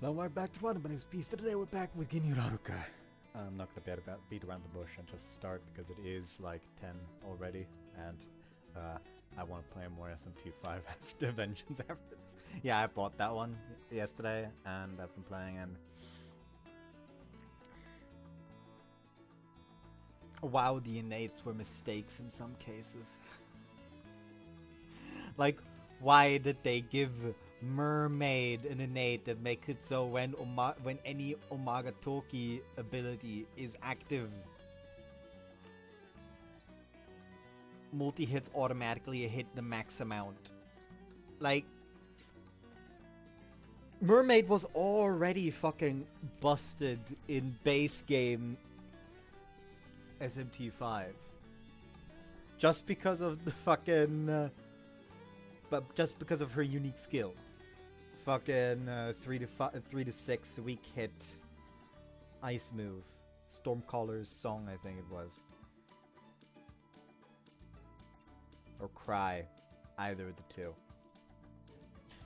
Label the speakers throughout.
Speaker 1: Hello, we're back to one. My name is Beast. Today we're back with Haruka. I'm not gonna beat around the bush and just start because it is like 10 already, and I want to play more SMT5 after Vengeance after this. Yeah, I bought that one yesterday, and I've been playing. And wow, the innates were mistakes in some cases. Like, why did they give Mermaid an innate that makes it so when any Omagatoki ability is active, multi-hits automatically hit the max amount? Like, Mermaid was already fucking busted in base game SMT5. Just because of the fucking... but just because of her unique skill. Fucking 3 to 6 weak hit ice move. Stormcaller's song, I think it was. Or Cry. Either of the two.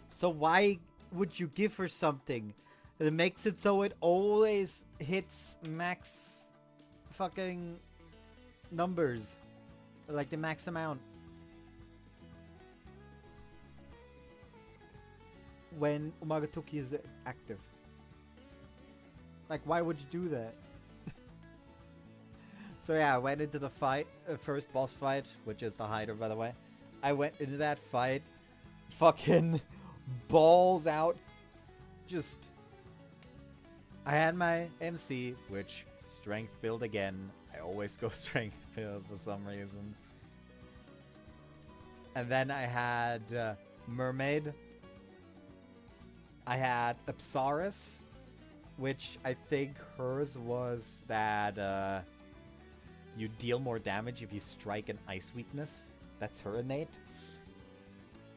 Speaker 1: So why would you give her something that makes it so it always hits max fucking numbers? Like the max amount. When Omagatoki is active. Like, why would you do that? So yeah, I went into the fight, first boss fight, which is the Hydra, by the way. I went into that fight, fucking balls out, just... I had my MC, which, strength build again. I always go strength build for some reason. And then I had Mermaid. I had Apsaris, which I think hers was that you deal more damage if you strike an ice weakness. That's her innate.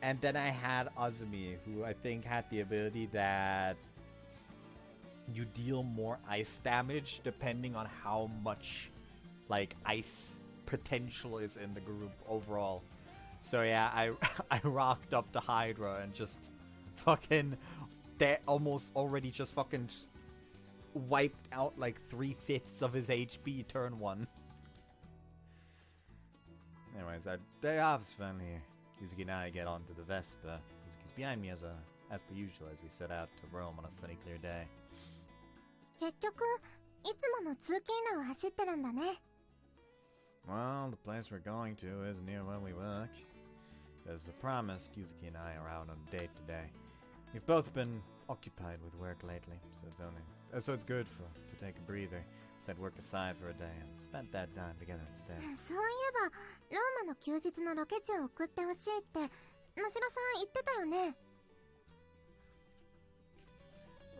Speaker 1: And then I had Azumi, who I think had the ability that you deal more ice damage depending on how much like ice potential is in the group overall. So yeah, I rocked up the Hydra and just fucking... They almost already just fucking wiped out like 3/5 of his HP turn 1. Anyways, day off is finally. Yuzuki and I get onto the Vespa. Yuzuki's behind me as per usual as we set out to Rome on a sunny clear day.
Speaker 2: 結局、いつもの通勤路を走ってるんだね。
Speaker 1: Well, the place we're going to is near where we work. As promised, Yuzuki and I are out on a date today. We've both been occupied with work lately, so it's good to take a breather, set work aside for a day, and spend that time together instead.
Speaker 2: そういえば、ローマの休日のロケ地を送ってほしいって、能代さん言ってたよね。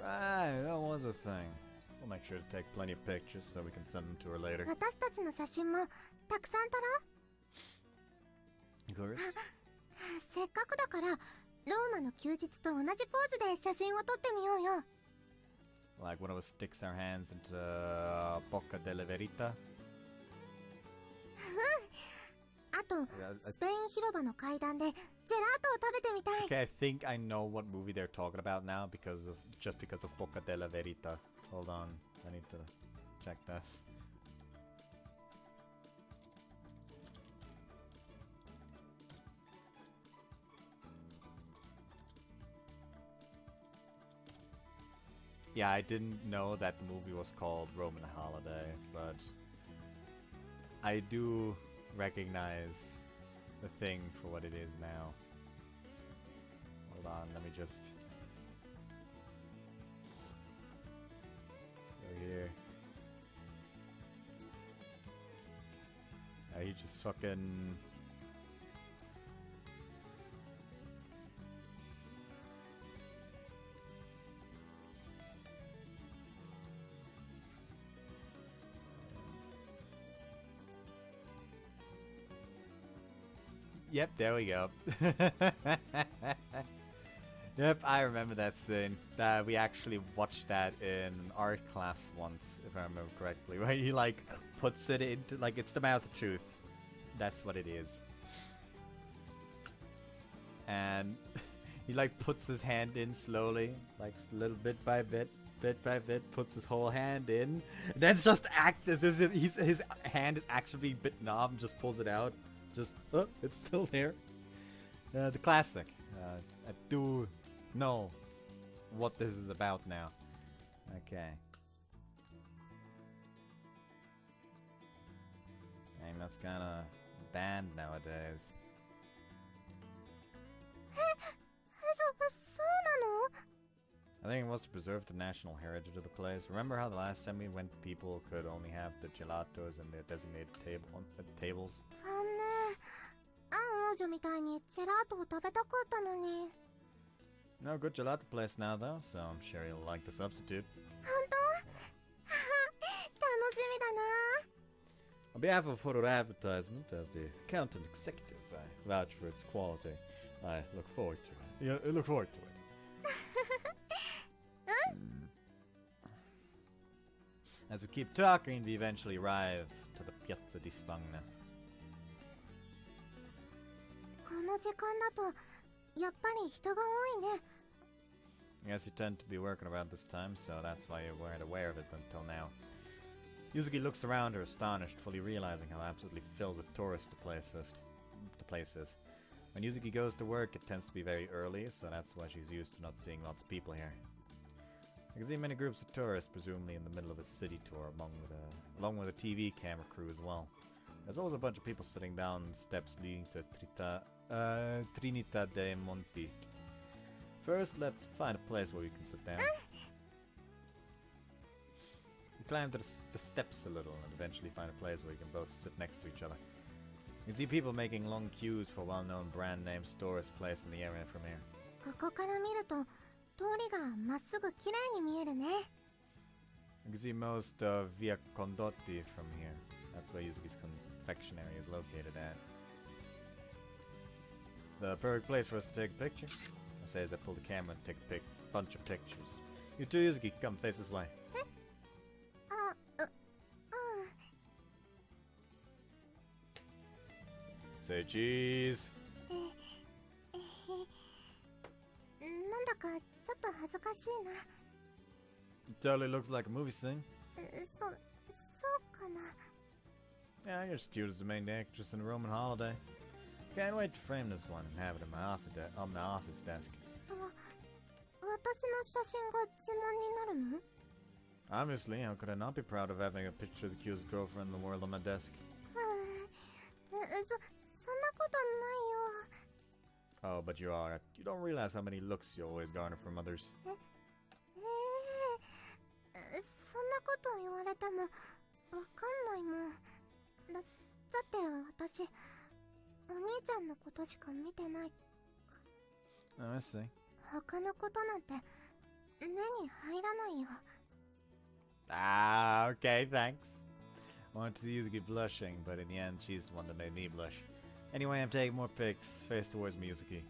Speaker 1: Right, that was a thing. We'll make sure to take plenty of pictures so we can send them to her later.
Speaker 2: 私たちの写真もたくさん撮ろう。
Speaker 1: Of course.
Speaker 2: せっかくだから、ローマの休日と同じポーズで写真を撮ってみようよ。
Speaker 1: Like one of us sticks our hands into Bocca della Verita.
Speaker 2: あと、スペイン広場の階段でジェラートを食べてみたい。
Speaker 1: Okay, I think I know what movie they're talking about now because of Bocca della Verita. Hold on, I need to check this. Yeah, I didn't know that the movie was called Roman Holiday, but I do recognize the thing for what it is now. Hold on, let me just go here. He just fucking... Yep, there we go. Yep, I remember that scene. We actually watched that in art class once, if I remember correctly, where he like puts it into like it's the mouth of truth. That's what it is. And He like puts his hand in slowly, like little bit by bit by bit, puts his whole hand in. And then it's just acts as if his hand is actually bitten off and just pulls it out. Just, oh, it's still there. The classic. I do know what this is about now. Okay. And that's kind of banned nowadays. I think it was to preserve the national heritage of the place. Remember how the last time we went, people could only have the gelatos and their designated tables? No good gelato place now though, so I'm sure you'll like the substitute. On behalf of Horror Advertisement, as the accountant executive, I vouch for its quality. I look forward to it. Yeah, I look forward to it. As we keep talking, we eventually arrive to the Piazza di Spagna. Yes, you tend to be working around this time, so that's why you weren't aware of it until now. Yuzuki looks around her, astonished, fully realizing how absolutely filled with tourists the place is. When Yuzuki goes to work, it tends to be very early, so that's why she's used to not seeing lots of people here. I can see many groups of tourists, presumably in the middle of a city tour, along with a TV camera crew as well. There's always a bunch of people sitting down on the steps leading to Trinità dei Monti. First, let's find a place where we can sit down. We climb to the steps a little and eventually find a place where we can both sit next to each other. You can see people making long queues for well-known brand name stores placed in the area from here. You can see most of Via Condotti from here. That's where Yuzuki's confectionery is located at. The perfect place for us to take a picture. I say as I pull the camera and take a bunch of pictures. You too, Yuzuki, come face this way. Say cheese. It totally looks like a movie scene. Yeah, you're just cute as the main actress in a Roman holiday. Can't wait to frame this one and have it in my office desk. Obviously, how could I not be proud of having a picture of the cutest girlfriend in the world on my desk? Oh, but you are. You don't realize how many looks you always garner from others. Oh, I see. Ah, okay, thanks. I wanted to see Yuzuki blushing, but in the end, she's the one that made me blush. Anyway, I'm taking more pics. Face towards me, Yuzuki.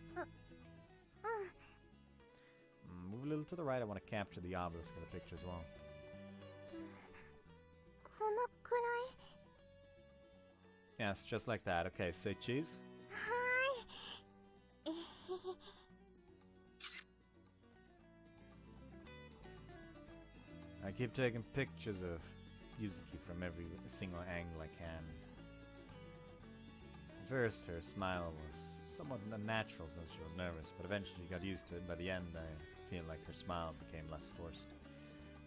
Speaker 1: Move a little to the right. I want to capture the obelisk in the picture as well. Yes, just like that. Okay, say cheese. I keep taking pictures of Yuzuki from every single angle I can. At first, her smile was somewhat unnatural since she was nervous, but eventually she got used to it, and by the end, I feel like her smile became less forced.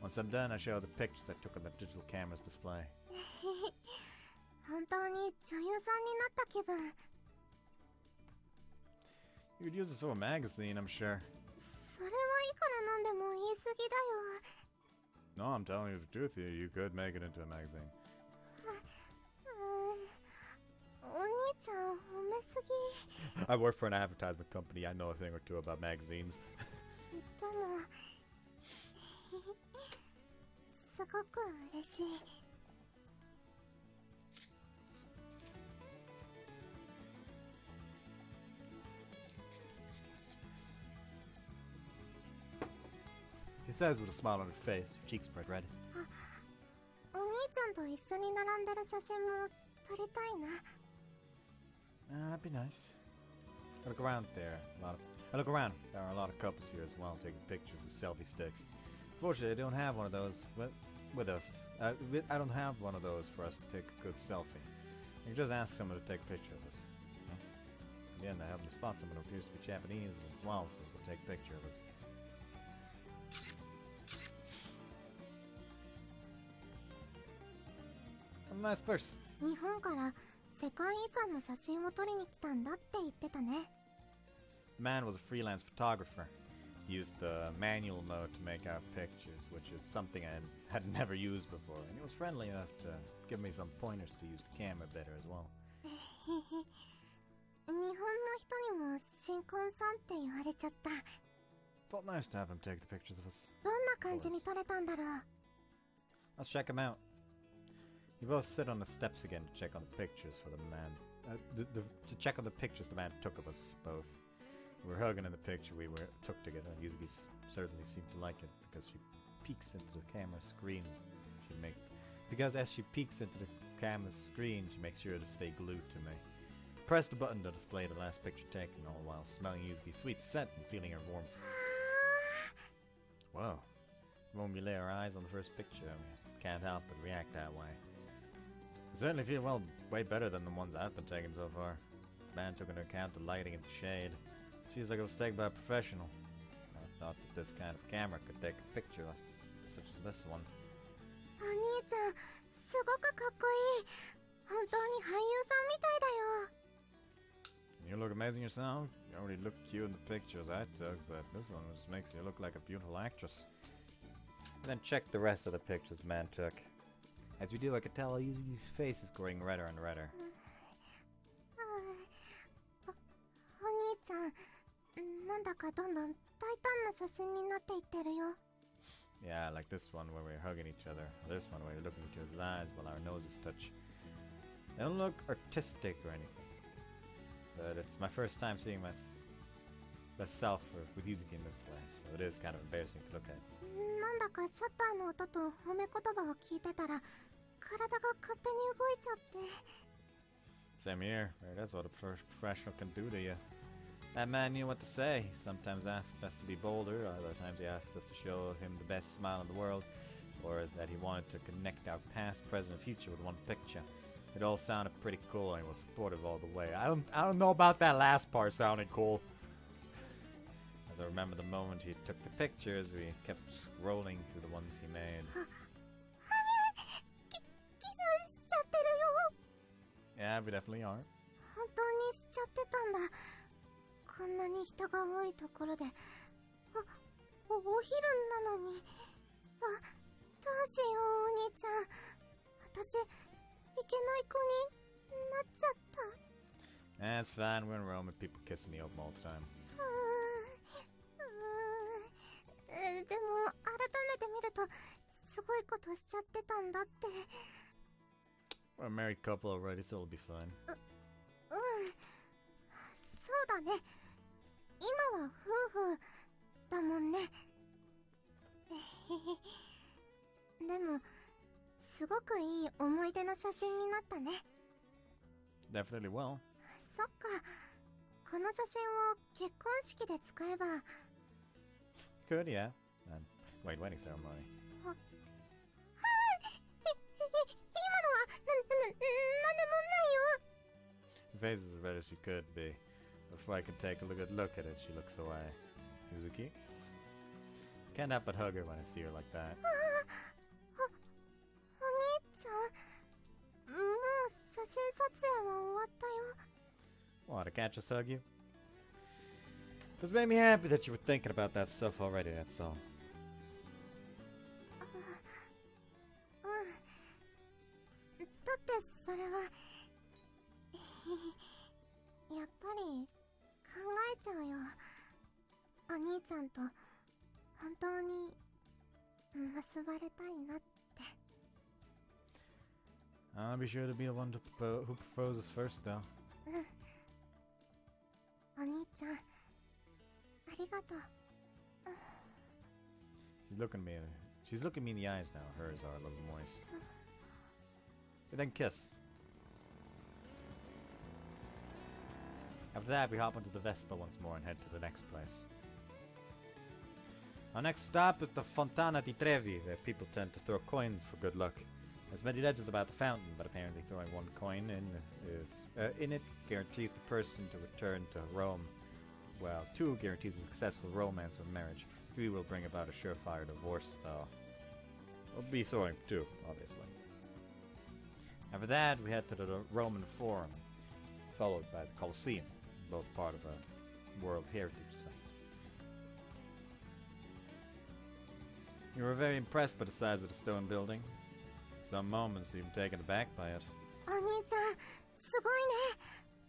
Speaker 1: Once I'm done, I show her the pictures I took on the digital camera's display. You could use this for a magazine, I'm sure. No, I'm telling you the truth here. You could make it into a magazine. I work for an advertisement company. I know a thing or two about magazines. He says with a smile on her face, her cheeks bright red. That'd be nice. Look around there. A lot of I look around. There are a lot of couples here as well taking pictures with selfie sticks. Fortunately, I don't have one of those with us. I don't have one of those for us to take a good selfie. You can just ask someone to take a picture of us. In the end, I happen to spot someone who appears to be Japanese as well, so they'll take a picture of us. I'm a nice person.
Speaker 2: 日本から世界遺産の写真を撮りに来たんだって言ってたね。
Speaker 1: The man was a freelance photographer. He used the manual mode to make out pictures, which is something I had never used before. And he was friendly enough to give me some pointers to use the camera better as well.
Speaker 2: 日本の人にも新婚さんって言われちゃった。
Speaker 1: Felt nice to have him take the pictures of us.
Speaker 2: どんな感じに撮れたんだろう。
Speaker 1: Let's check him out. You both sit on the steps again to check on the pictures for the man. To check on the pictures the man took of us both. We were hugging in the picture we took together, and Yuzuki certainly seemed to like it because she peeks into the camera screen. Because as she peeks into the camera screen, she makes sure to stay glued to me. Press the button to display the last picture taken, all while smelling Yuzuki's sweet scent and feeling her warmth. Whoa. The moment we lay our eyes on the first picture, we can't help but react that way. I certainly feel, well, way better than the ones I've been taking so far. The man took into account the lighting and the shade. Feels like it was taken by a professional. I thought that this kind of camera could take a picture such as this one.
Speaker 2: お兄ちゃん、すごくかっこいい。本当に俳優さんみたいだよ。
Speaker 1: You look amazing yourself. You already look cute in the pictures I took, but this one just makes you look like a beautiful actress. And then check the rest of the pictures the man took. As we do, I could tell his face is growing redder and redder.
Speaker 2: お兄ちゃん、なんだかどんどん大胆な写真になっていってるよ。
Speaker 1: Yeah, like this one where we're hugging each other. Or this one where we're looking at each other's eyes while our noses touch. They don't look artistic or anything. But it's my first time seeing myself with Yuzuki in this way, so it is kind of embarrassing to look at.
Speaker 2: なんだかシャッターの音と褒め言葉を聞いてたら、体が勝手に動いちゃって。
Speaker 1: Same here. That's what a professional can do to you. That man knew what to say. He sometimes asked us to be bolder, other times he asked us to show him the best smile in the world, or that he wanted to connect our past, present, and future with one picture. It all sounded pretty cool, and he was supportive all the way. I don't know about that last part sounding cool. As I remember the moment he took the pictures, we kept scrolling through the ones he made. Yeah, we definitely are.
Speaker 2: 本当にしちゃってたんだ。こんなに人が多いところで。お昼なのに。どうしよう、お兄ちゃん。私、いけない子になっちゃった。
Speaker 1: That's fine, we're in Rome and people kissing me open all the time.
Speaker 2: でも、改めて見ると、すごいことしちゃってたんだって。
Speaker 1: We're a married couple already, so it'll be fine.
Speaker 2: そうだね。今は夫婦だもんね。でも、すごくいい思い出の写真になったね。
Speaker 1: Definitely will.
Speaker 2: そっか。この写真を結婚式で使えば。
Speaker 1: Could, yeah. And wedding ceremony.
Speaker 2: 今のはなんでもないよ。
Speaker 1: Her face is as red as she could be. Before I could take a good look at it, she looks so Yuzuki? Can't help but hug her when I see her like that.
Speaker 2: お兄ちゃん、もう写真撮影は終わったよ。
Speaker 1: What, I can't just hug you? Just made me happy that you were thinking about that stuff already, that's all.
Speaker 2: だってそれはやっぱり考えちゃうよ。お兄ちゃんと本当に結ばれたいなって。
Speaker 1: I'll be sure to be the one who proposes first, though.
Speaker 2: お兄ちゃん、ありがとう。
Speaker 1: She's looking me in the eyes now. Hers are a little moist. And then kiss. After that, we hop onto the Vespa once more and head to the next place. Our next stop is the Fontana di Trevi, where people tend to throw coins for good luck. There's many legends about the fountain, but apparently throwing one coin in it guarantees the person to return to Rome. Well, 2 guarantees a successful romance or marriage. 3 will bring about a surefire divorce, though. We'll be throwing 2, obviously. After that, we head to the Roman Forum, followed by the Colosseum, both part of a World Heritage Site. You were very impressed by the size of the stone building. Some moments even taken aback by it.
Speaker 2: お兄ちゃん、すごいね。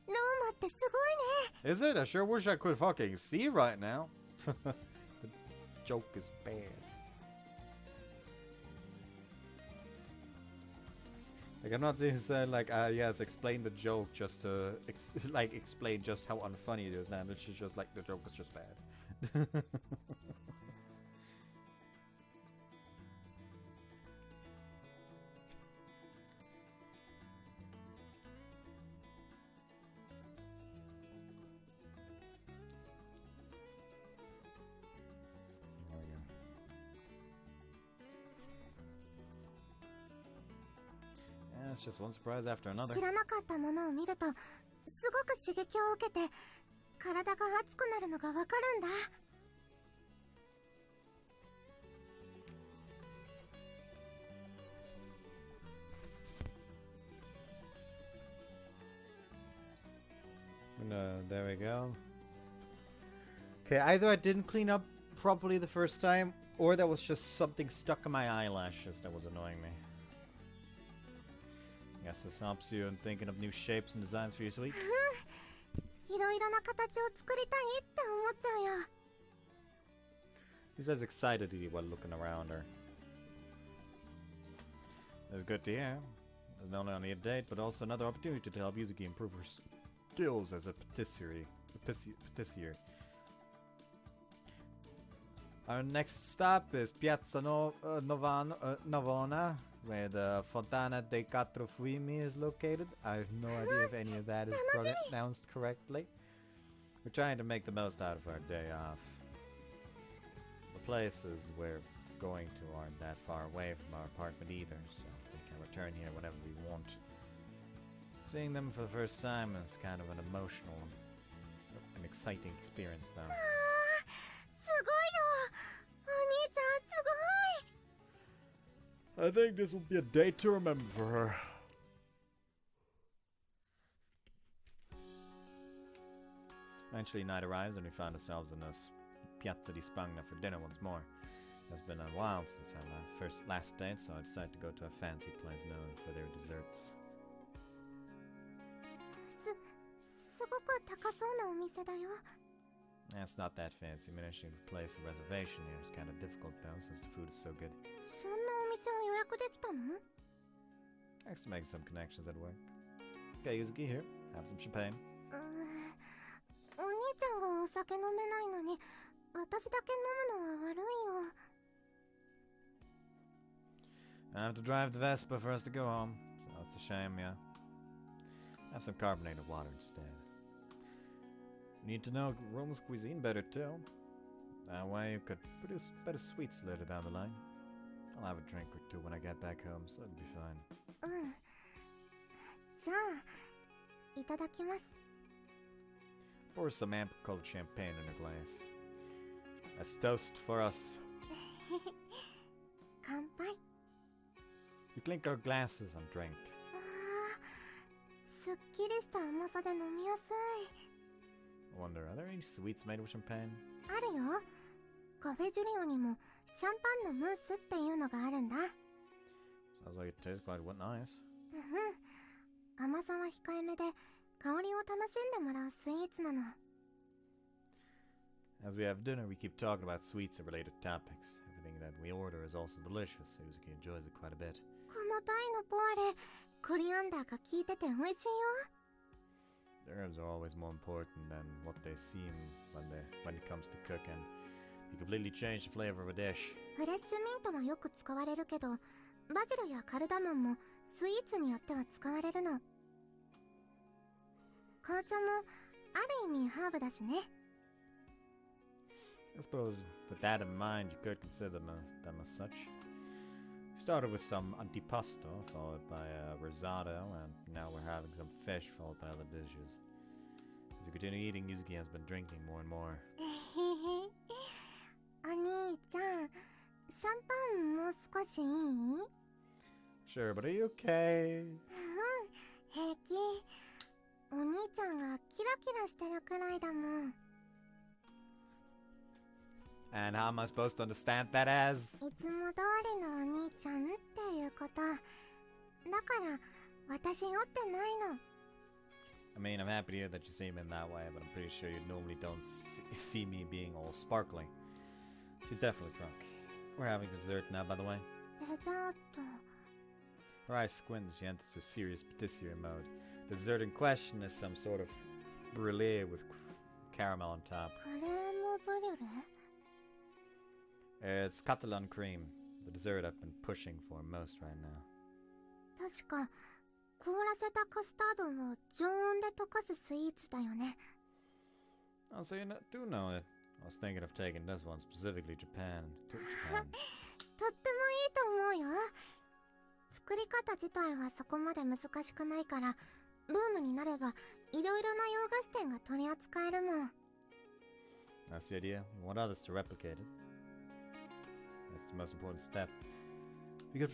Speaker 2: ローマってすごいね。
Speaker 1: Is it? I sure wish I could fucking see right now. The joke is bad. Like, I'm not even saying, like, yes, explain the joke just to, explain just how unfunny it is. Now, it's just like, the joke is just bad. It's just one surprise after another.
Speaker 2: 知らなかったものを見ると、すごく刺激を受けて、体が熱くなるのがわかるんだ。
Speaker 1: There we go. Okay, either I didn't clean up properly the first time, or that was just something stuck in my eyelashes that was annoying me. Guess this helps you in thinking of new shapes and designs for your sweets.
Speaker 2: いろいろな形を作りたいって思っちゃうよ。
Speaker 1: He says excitedly while looking around her. It's good to hear. There's not only a date, but also another opportunity to help Yuzuki improve her skills as a patisserie. Our next stop is Piazza Navona, where the Fontana dei Quattro Fiumi is located. I have no idea if any of that is pronounced correctly. We're trying to make the most out of our day off. The places we're going to aren't that far away from our apartment either, so we can return here whenever we want. Seeing them for the first time is kind of an emotional and exciting experience, though.
Speaker 2: すごいよ。お兄ちゃん、すごい。
Speaker 1: I think this will be a day to remember for her. Eventually night arrives and we find ourselves in this Piazza di Spagna for dinner once more. It's been a while since our last date, so I decided to go to a fancy place known for their desserts.
Speaker 2: すごく高そうなお店だよ。
Speaker 1: It's not that fancy. Managing to place a reservation here is kind of difficult though, since the food is so good.
Speaker 2: そんなお店を予約できたの？
Speaker 1: Thanks to make some connections at work. Okay, Yuzuki, here. Have some champagne.
Speaker 2: お兄ちゃんがお酒飲めないのに、私だけ飲むのは悪いよ。
Speaker 1: I have to drive the Vespa for us to go home, so it's a shame, yeah. Have some carbonated water instead. Need to know Rome's cuisine better too. That way you could produce better sweets later down the line. I'll have a drink or two when I get back home, so it'll be fine.
Speaker 2: じゃあ、いただきます。
Speaker 1: Pour some ample-colored champagne in her glass. Let's toast for us.
Speaker 2: 乾杯。
Speaker 1: We clink our glasses and drink.
Speaker 2: すっきりした甘さで飲みやすい。
Speaker 1: I wonder, are there any sweets made with champagne?
Speaker 2: あるよ。カフェジュリオにもシャンパンのムースっていうのがあるんだ。
Speaker 1: Sounds like it tastes quite nice.
Speaker 2: 甘さは控えめで、香りを楽しんでもらうスイーツなの。
Speaker 1: As we have dinner, we keep talking about sweets and related topics. Everything that we order is also delicious. Yuzuki enjoys it quite a bit.
Speaker 2: このタイのポワレ、コリアンダーが効いてて美味しいよ。
Speaker 1: The herbs are always more important than what they seem when it comes to cooking. You completely change the flavor of a dish.
Speaker 2: フレッシュミントはよく使われるけど、バジルやカルダモンもスイーツによっては使われるの。紅茶もある意味ハーブだしね。
Speaker 1: I suppose with that in mind, you could consider them as such. We started with some antipasto, followed by a risotto, and now we're having some fish, followed by other dishes. As we continue eating, Yuzuki has been drinking more and more.
Speaker 2: お兄ちゃん、シャンパンもう少しいい？
Speaker 1: Sure, but are you okay?
Speaker 2: 平気。お兄ちゃんがキラキラしてるくらいだもん。
Speaker 1: And how am I supposed to understand that as?
Speaker 2: いつも通りのお兄ちゃんっていうこと。だから私酔ってないの。
Speaker 1: I mean, I'm happy to hear that you see me in that way, but I'm pretty sure you normally don't see me being all sparkling. She's definitely drunk. We're having dessert now, by the way.
Speaker 2: デザート。
Speaker 1: Her eyes squint as she enters her serious patisserie mode. The dessert in question is some sort of brulee with caramel on top.
Speaker 2: クレームブリュレ？
Speaker 1: It's Catalan cream, the dessert I've been pushing for most right now.
Speaker 2: 確か凍らせたカスタードを常温で溶かすスイーツだよね。
Speaker 1: Oh, so you do know it. I was thinking of taking this one, specifically Japan. To Japan.
Speaker 2: とってもいいと思うよ。作り方自体はそこまで難しくないから、ブームになればいろいろな洋菓子店が取り扱えるもん。
Speaker 1: That's the idea. We want others to replicate it. That's the most important step. We could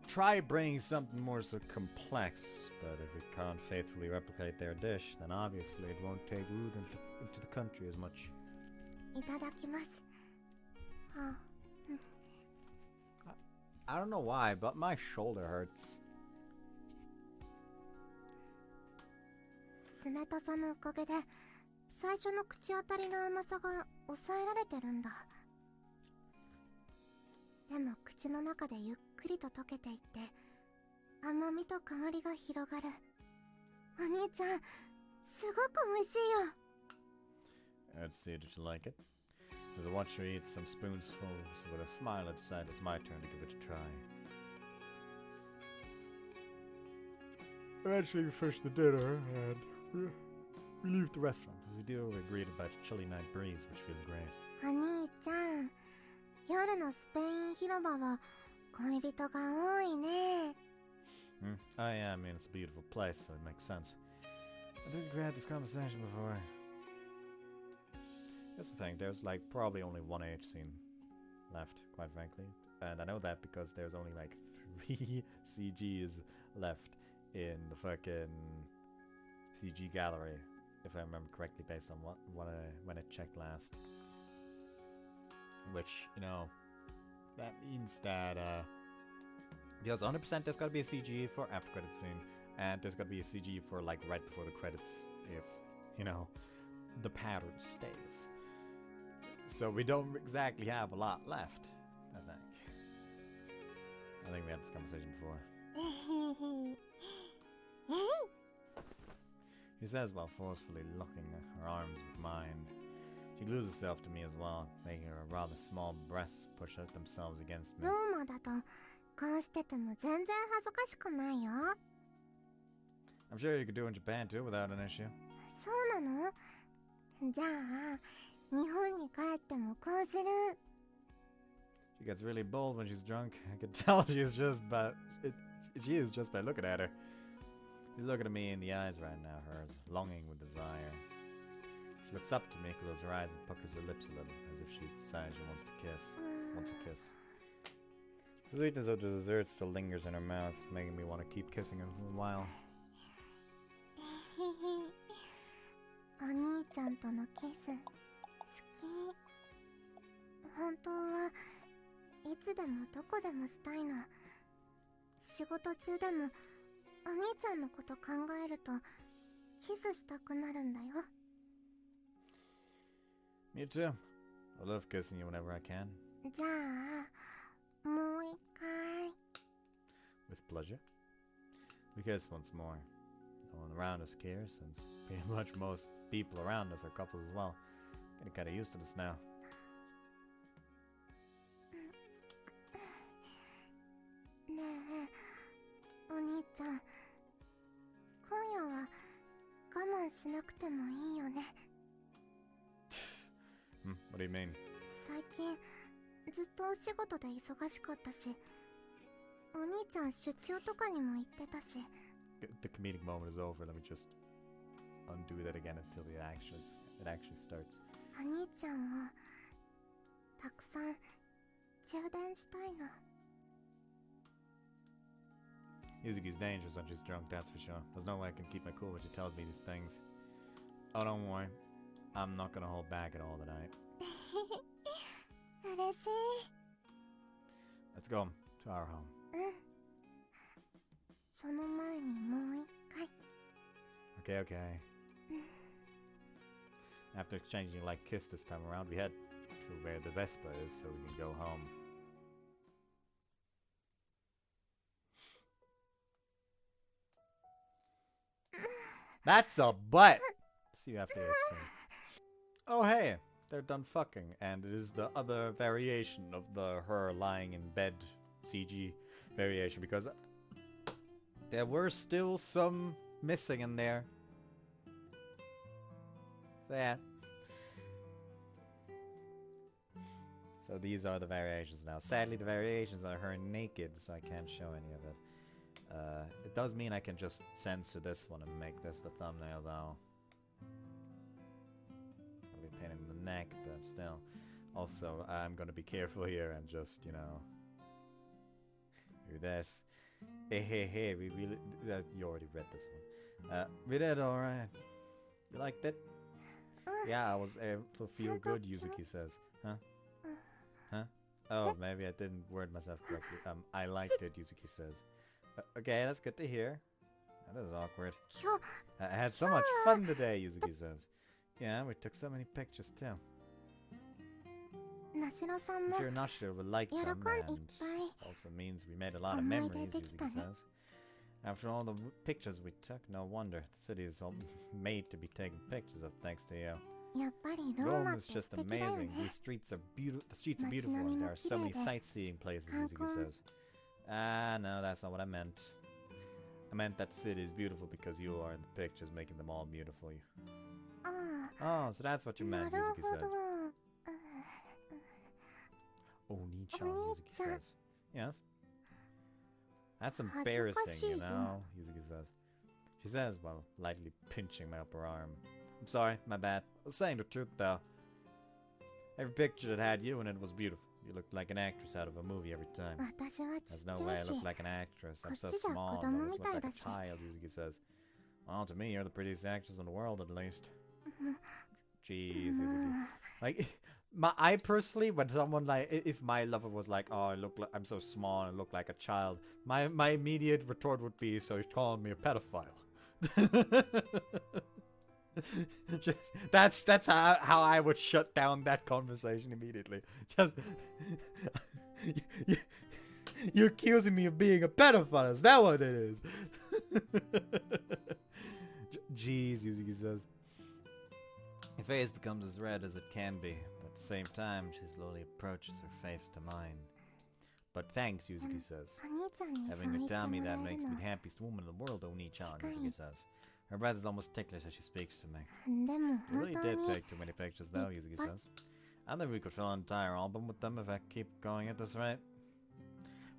Speaker 1: try bringing something more so complex, but if we can't faithfully replicate their dish, then obviously it won't take root into the country as much.
Speaker 2: いただきます。はあ、
Speaker 1: I don't know why, but my shoulder hurts.
Speaker 2: 冷たさのおかげで最初の口当たりの甘さが抑えられてるんだ。でも口の中でゆっくりと溶けていって甘みと香りが広がる。お兄ちゃん、すごく美味しいよ。
Speaker 1: I'd see that you like it. As I watch her eat some spoonfuls with a smile, I decide it's my turn to give it a try. Eventually we finish the dinner and we leave the restaurant. As we do, we're greeted by a chilly night breeze, which feels great.
Speaker 2: お兄ちゃん、夜のスペイン広場は恋人が多いね。
Speaker 1: Oh yeah, I mean, it's a beautiful place, so it makes sense. I think we had this conversation before. Here's the thing, there's like probably only one H scene left, quite frankly. And I know that because there's only like 3 CGs left in the fucking CG gallery, if I remember correctly, based on when I checked last. Which, you know, that means that because 100% there's got to be a CG for after credit scene, and there's got to be a CG for like right before the credits, if, you know, the pattern stays. So we don't exactly have a lot left, I think. I think we had this conversation before. She says while forcefully locking her arms with mine. She glues herself to me as well, making her rather small breasts push out themselves against me.
Speaker 2: ローマだとこうしてても全然恥ずかしくないよ。
Speaker 1: I'm sure you could do it in Japan too without an issue.
Speaker 2: そうなの？じゃあ日本に帰ってもこうする。
Speaker 1: She gets really bold when she's drunk. I can tell she is just by looking at her. She's looking at me in the eyes right now, hers longing with desire. She looks up to me, closes her eyes, and puckers her lips a little, as if she decides she wants to kiss. Wants a kiss. The sweetness of the dessert still lingers in her mouth, making me want to keep kissing her for a while.
Speaker 2: お兄ちゃんとのキス好き。本当はいつでもどこでもしたいの。仕事中でもお兄ちゃんのこと考えるとキスしたくなるんだよ。
Speaker 1: Me too. I love kissing you whenever I can.
Speaker 2: じゃあもう一回。
Speaker 1: With pleasure. We kiss once more. No one around us cares, since pretty much most people around us are couples as well. Getting kinda used to this now.
Speaker 2: ねえお兄ちゃん、今夜は我慢しなくてもいいよね。
Speaker 1: What do you mean?
Speaker 2: 最近ずっとお仕事で忙しかったし、お兄ちゃん出張とかにも行ってたし。
Speaker 1: The comedic moment is over. Let me just undo that again until it actually starts.
Speaker 2: お兄ちゃんをたくさん充電したいの。
Speaker 1: Yuzuki's dangerous when she's drunk, that's for sure. There's no way I can keep my cool when she tells me these things. Oh, don't worry. I'm not gonna hold back at all tonight.
Speaker 2: 嬉しい。
Speaker 1: Let's go to our home.
Speaker 2: その前にもう一回。
Speaker 1: Okay, okay. After exchanging like kiss this time around, we head to where the Vespa is so we can go home. That's a butt! See you after this. Oh hey, they're done fucking, and it is the other variation of the her lying in bed CG variation, because there were still some missing in there. So yeah. So these are the variations now. Sadly, the variations are her naked, so I can't show any of it. It does mean I can just censor this one and make this the thumbnail, though. It'll be a pain in the neck, but still. Also, I'm gonna be careful here and just, you know, do this. Hey, we really... you already read this one. We did alright. You liked it? Yeah, I was able to feel good, Yuzuki says. Huh? Huh? Oh, maybe I didn't word myself correctly. I liked it, Yuzuki says. Okay, that's good to hear. That is awkward. I had so much fun today, Yuzuki says. Yeah, we took so many pictures too. I'm sure Nashiro will like them, and also means we made a lot of memories, Yuzuki says. After all the pictures we took, no wonder. The city is all made to be taken pictures of, thanks to you. Rome is just amazing. These streets are beautiful. The streets are beautiful, and there are so many sightseeing places, Yuzuki says. No, that's not what I meant. I meant that the city is beautiful because you are in the pictures, making them all beautiful. Oh, so that's what you meant, Yuzuki said. Oni-chan, Yuzuki says. Yes? That's embarrassing, you know, Yuzuki says. She says, while lightly pinching my upper arm. I'm sorry, my bad. I was saying the truth, though. Every picture that had you in it was beautiful. You looked like an actress out of a movie every time. There's no way I look like an actress. I'm so small, I always look like a child, Yuzuki says. Well, to me, you're the prettiest actress in the world, at least. Jeez, Yuzuki. Like, I personally, when someone like, if my lover was like, oh, I'm so small and I look like a child, my immediate retort would be, so you're calling me a pedophile. That's how I would shut down that conversation immediately. Just you're accusing me of being a pedophile. Is that what it is? Jeez, Yuzuki says. Her face becomes as red as it can be, but at the same time, she slowly approaches her face to mine. But thanks, Yuzuki says. Having her tell me that makes me the happiest woman in the world, Oni-chan, Yuzuki says. Her breath is almost ticklish as she speaks to me. We really did take too many pictures, though, Yuzuki says. I think we could fill an entire album with them if I keep going at this rate.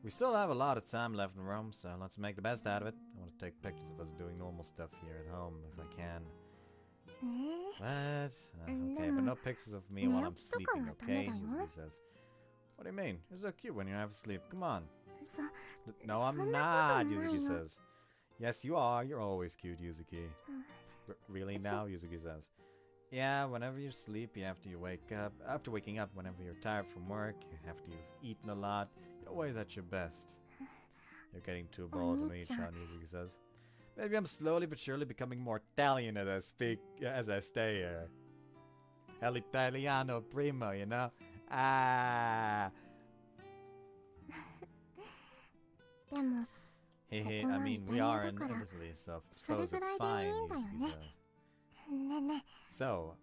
Speaker 1: We still have a lot of time left in Rome, so let's make the best out of it. I want to take pictures of us doing normal stuff here at home, if I can. What? Okay, but no pictures of me while I'm sleeping, okay? Yuzuki says. What do you mean? You're so cute when you're half asleep. Come on. No, I'm not, Yuzuki says. Yes, you are. You're always cute, Yuzuki. Really now, Yuzuki says. Yeah, whenever you're sleepy, after you wake up, after waking up, whenever you're tired from work, after you've eaten a lot, you're always at your best. You're getting too bold of me, Chan, Yuzuki says. Maybe I'm slowly but surely becoming more Italian as I speak, as I stay here. El Italiano primo, you know? Ah. Hey, I mean, we are in Italy, so I suppose it's fine, Yuzuki says. So,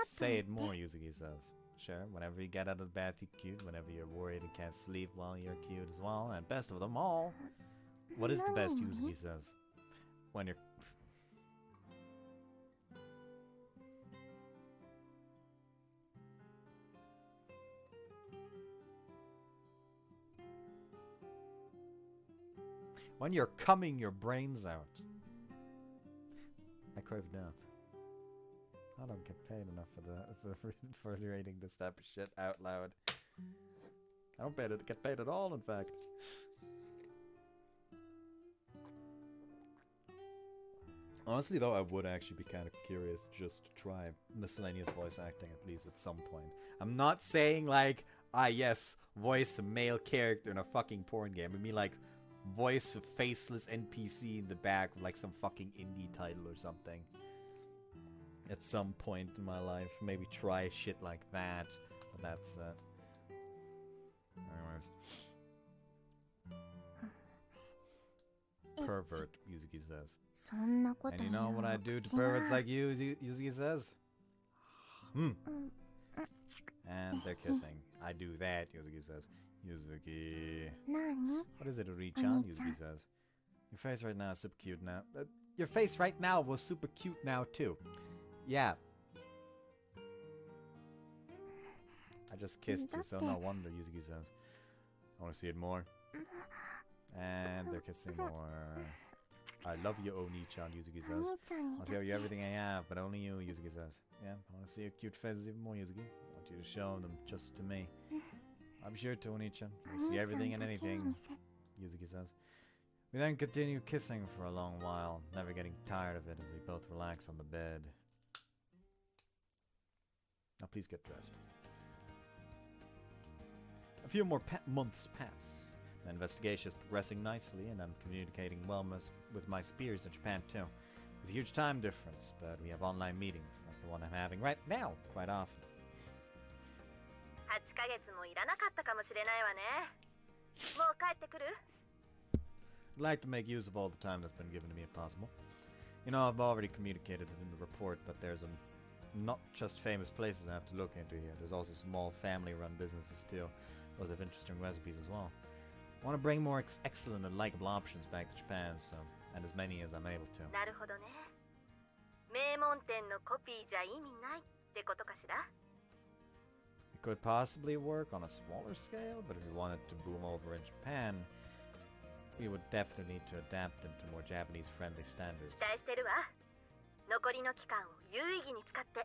Speaker 1: say it more, Yuzuki says. Sure, whenever you get out of bed, you're cute. Whenever you're worried and can't sleep, well, you're cute as well. And best of them all. What is the best, Yuzuki says? When you're... When you're cumming your brains out. I crave death. I don't get paid enough for reading this type of shit out loud. I don't get paid at all, in fact. Honestly, though, I would actually be kind of curious just to try miscellaneous voice acting at least at some point. I'm not saying like, yes, voice a male character in a fucking porn game. I mean like, voice a faceless NPC in the back of like some fucking indie title or something. At some point in my life, maybe try shit like that. But that's it. Anyways. Pervert, Yuzuki says. And you know what I do to perverts like you, Yuzuki says? And they're kissing. I do that, Yuzuki says. Yuzuki. What is it, Uri-chan? Yuzuki says. Your face right now is super cute now. Your face right now was super cute now, too. Yeah. I just kissed you, so no wonder, Yuzuki says. I want to see it more. And they're kissing more. I love you, Oni-chan, Yuzuki says. I'll show you everything I have, but only you, Yuzuki says. Yeah, I want to see your cute faces even more, Yuzuki. I want you to show them just to me. I'm sure to, Oni-chan. I'll see everything and anything, Yuzuki says. We then continue kissing for a long while, never getting tired of it as we both relax on the bed. Now please get dressed. A few more months pass. The investigation is progressing nicely, and I'm communicating well with my peers in Japan too. There's a huge time difference, but we have online meetings, like the one I'm having right now, quite often.
Speaker 3: 8ヶ月もいらなかったかもしれないわね。もう帰ってくる?
Speaker 1: I'd like to make use of all the time that's been given to me if possible. You know, I've already communicated it in the report, but there's not just famous places I have to look into here. There's also small family-run businesses too. Those have interesting recipes as well. I want to bring more excellent and likable options back to Japan, and as many as I'm able to.
Speaker 3: なるほどね。名門店のコピーじゃ意味ないってことかしら?
Speaker 1: It could possibly work on a smaller scale, but if we wanted to boom over in Japan, we would definitely need to adapt them to more Japanese-friendly standards.
Speaker 3: 期待してるわ。残りの期間を有意義に使って。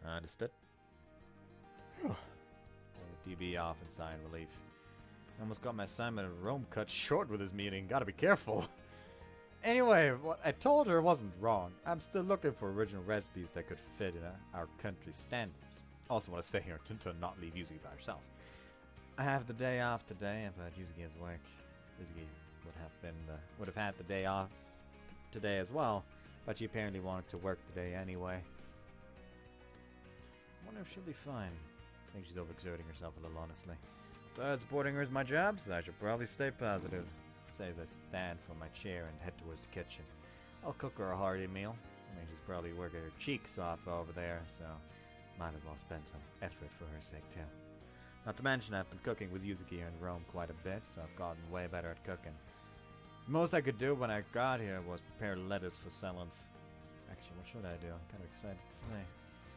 Speaker 1: Understood. DB off in sigh of relief. I almost got my assignment in Rome cut short with this meeting. Gotta be careful. Anyway, what I told her wasn't wrong. I'm still looking for original recipes that could fit in our country's standards. Also want to stay here to not leave Yuzuki by herself. I have the day off today, but Yuzuki has work. Yuzuki would have had the day off today as well, but she apparently wanted to work today anyway. I wonder if she'll be fine. I think she's overexerting herself a little, honestly. But supporting her is my job, so I should probably stay positive. I say as I stand from my chair and head towards the kitchen. I'll cook her a hearty meal. I mean, she's probably working her cheeks off over there, so might as well spend some effort for her sake too. Not to mention I've been cooking with Yuzuki here in Rome quite a bit, so I've gotten way better at cooking. The most I could do when I got here was prepare lettuce for salads. Actually, what should I do? I'm kind of excited to say.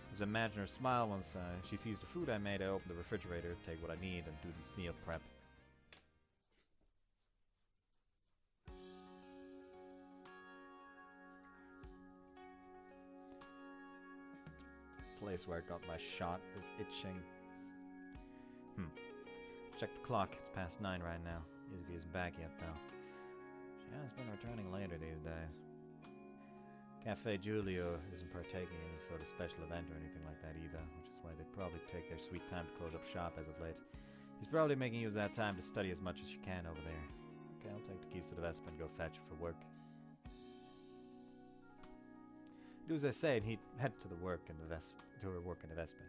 Speaker 1: Just imagine her smile once she sees the food I made. I open the refrigerator, take what I need, and do the meal prep. Place where I got my shot is itching. Check the clock. It's past 9 right now. Yuzuki isn't back yet, though. She has been returning later these days. Cafe Giulio isn't partaking in any sort of special event or anything like that either, which is why they probably take their sweet time to close up shop as of late. He's probably making use of that time to study as much as you can over there. Okay, I'll take the keys to the Vespa and go fetch it for work. Do as I say, and he'd head to her work in the Vespa.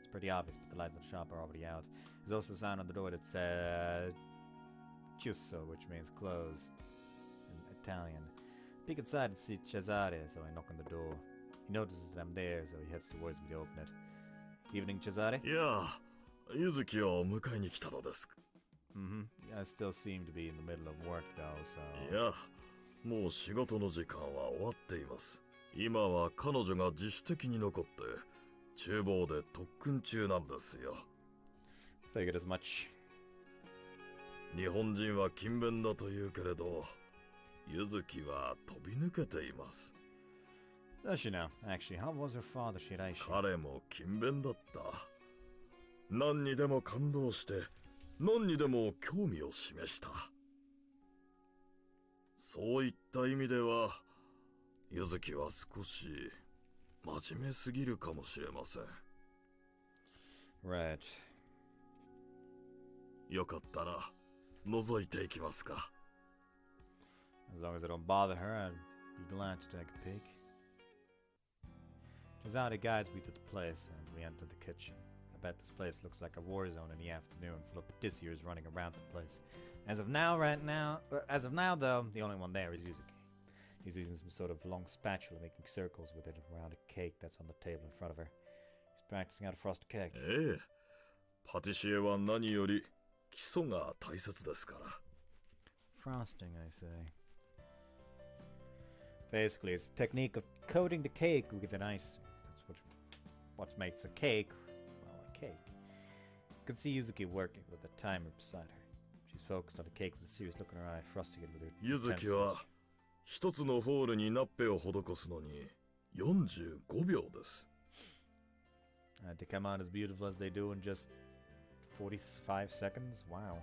Speaker 1: It's pretty obvious, but the lights of the shop are already out. There's also a sign on the door that says Chiuso, which means closed in Italian. Peek inside and see Cesare, so I knock on the door. He notices that I'm there, so he heads towards me to open it. Evening, Cesare?
Speaker 4: Yeah, Yuzukiを迎えに来たのです。
Speaker 1: I still seem to be in the middle of work though, so...
Speaker 4: いや、もう仕事の時間は終わっています。今は彼女が自主的に残って、厨房で特訓中なんですよ。
Speaker 1: Figured as much.
Speaker 4: 日本人は勤勉だと言うけれど、柚月は飛び抜けています。
Speaker 1: Does she now? Actually, how was her father, Shiraishi?
Speaker 4: 彼も勤勉だった。何にでも感動して、何にでも興味を示した。そういった意味では、柚月は少し真面目すぎるかもしれません。
Speaker 1: Right.
Speaker 4: よかったら、覗いていきますか。
Speaker 1: As long as I don't bother her, I'd be glad to take a peek. Jazada guides me to the place, and we enter the kitchen. I bet this place looks like a war zone in the afternoon, full of patisseries running around the place. As of now, though, the only one there is Yuzuki. He's using some sort of long spatula, making circles with it around a cake that's on the table in front of her. He's practicing how to frost a cake.
Speaker 4: ええ、パティシエは何より基礎が大切ですから。
Speaker 1: Frosting, I say. Basically, it's a technique of coating the cake with an ice. That's what makes a cake, well, a cake. You can see Yuzuki working with a timer beside her. She's focused on the cake with a serious look in her eye, frosting it with her
Speaker 4: Yuzuki は一つのホールにナッペを施すのに45秒です。
Speaker 1: To come out as beautiful as they do in just 45 seconds? Wow.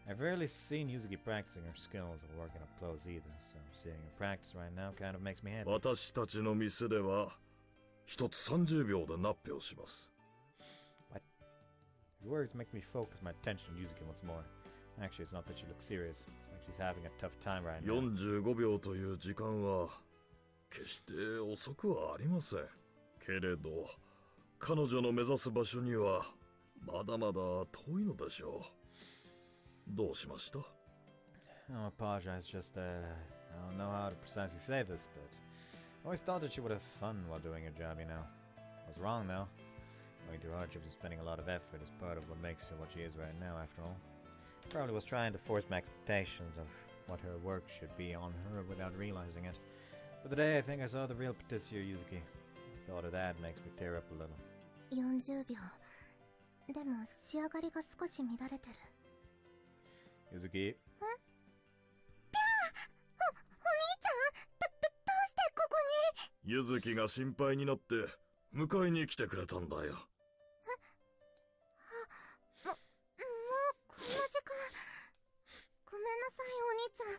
Speaker 1: I've rarely seen Yuzuki practicing her skills or working up close either, so seeing her practice right now kind of makes me happy.
Speaker 4: 私たちの店では一つ30秒でナッペをします。
Speaker 1: What? His words make me focus my attention on Yuzuki once more. Actually, it's not that she looks serious. It's like she's having a tough time right now.
Speaker 4: 45秒という時間は決して遅くはありません。けれど、彼女の目指す場所にはまだまだ遠いのでしょう。どうしました？
Speaker 1: I apologize, just, I don't know how to precisely say this, but I always thought that she would have fun while doing her job, you know. I was wrong, though. Going through hardships and spending a lot of effort is part of what makes her what she is right now, after all. Probably was trying to force my expectations of what her work should be on her without realizing it. But today I think I saw the real patisserie Yuzuki. The thought of that makes me tear up a little.
Speaker 2: 40秒。でも仕上がりが少し乱れてる。
Speaker 1: Yuzuki?
Speaker 2: お兄ちゃん？どうしてここに？
Speaker 4: ゆずきが心配になって迎えに来てくれたんだよ。
Speaker 2: もうこんな時間。ごめんなさい、お兄ちゃん。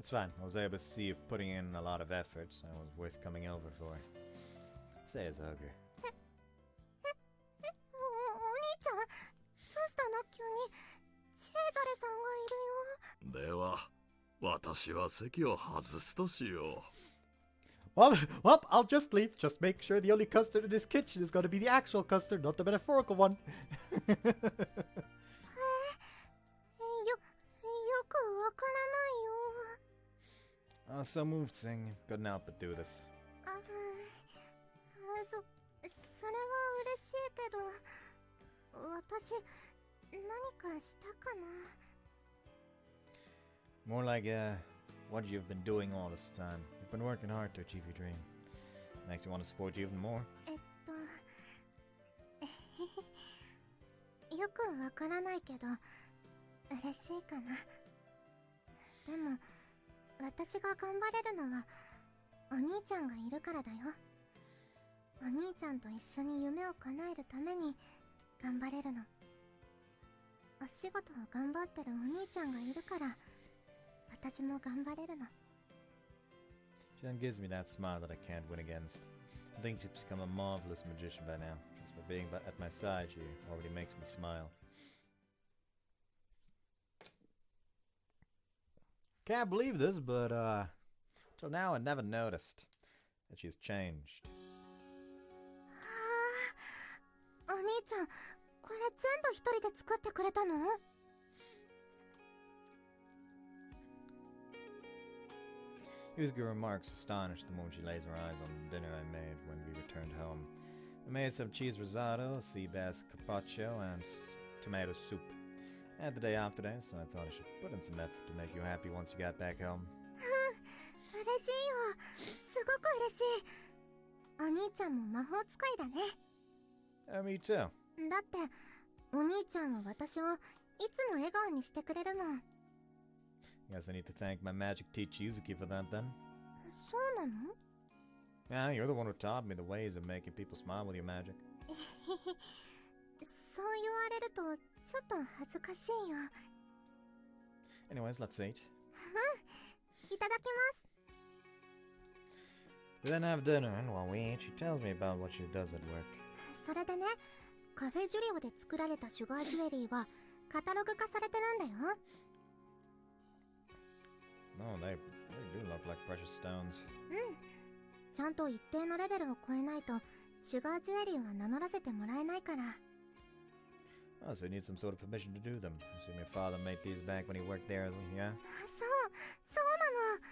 Speaker 1: It's fine. I was able to see you putting in a lot of effort, so it was worth coming over for. Say as a hugger.
Speaker 2: お兄ちゃん、どうしたの急に。チェーザレさんがいるよ。
Speaker 4: では、私は席を外すとしよ
Speaker 1: well, I'll just leave. Just make sure the only custard in this kitchen is going to be the actual custard, not the metaphorical one.
Speaker 2: よくわからないよ。
Speaker 1: So moved, Sing. Couldn't help but do this.
Speaker 2: それは嬉しいけど、私、何かしたかな。
Speaker 1: More like, what you've been doing all this time. You've been working hard to achieve your dream. Makes me want to support you even more.
Speaker 2: よくわからないけど、嬉しいかな。でも、私が頑張れるのは、お兄ちゃんがいるからだよ。お兄ちゃんと一緒に夢を叶えるために頑張れるの。お仕事を頑張ってるお兄ちゃんがいるから、私も頑張れるの。
Speaker 1: She then gives me that smile that I can't win against. I think she's become a marvelous magician by now. Just by being at my side, she already makes me smile. Can't believe this, but, till now I never noticed that she's changed.
Speaker 2: お兄ちゃん、これ全部一人で作ってくれたの？
Speaker 1: Yuzuki remarks, astonished the moment she lays her eyes on the dinner I made when we returned home. I made some cheese risotto, sea bass carpaccio, and tomato soup. I had the day off today, so I thought I should put in some effort to make you happy once you got back home.
Speaker 2: 嬉しいよ。すごく嬉しい。お兄ちゃんも魔法使いだね。
Speaker 1: Me too.
Speaker 2: だって、おお兄ちゃんは私をいつも笑顔にしてくれるもん。
Speaker 1: Guess I need to thank my magic teacher Yuzuki for that then.
Speaker 2: そうなの？
Speaker 1: Yeah, you're the one who taught me the ways of making people smile with your magic.
Speaker 2: そう言われるとちょっと恥ずかしいよ。
Speaker 1: Anyways, let's eat.
Speaker 2: いただきます。
Speaker 1: We then have dinner, and while we eat, she tells me about what she does at work.
Speaker 2: それでね、カフェジュリオで作られたシュガージュエリーはカタログ化されてるんだよ。
Speaker 1: No, they do look like precious stones.
Speaker 2: ちゃんと一定のレベルを超えないとシュガージュエリーは名乗らせてもらえないから。
Speaker 1: Oh, so you need some sort of permission to do them. I assume your father made these back when he worked there, yeah?
Speaker 2: そうなの。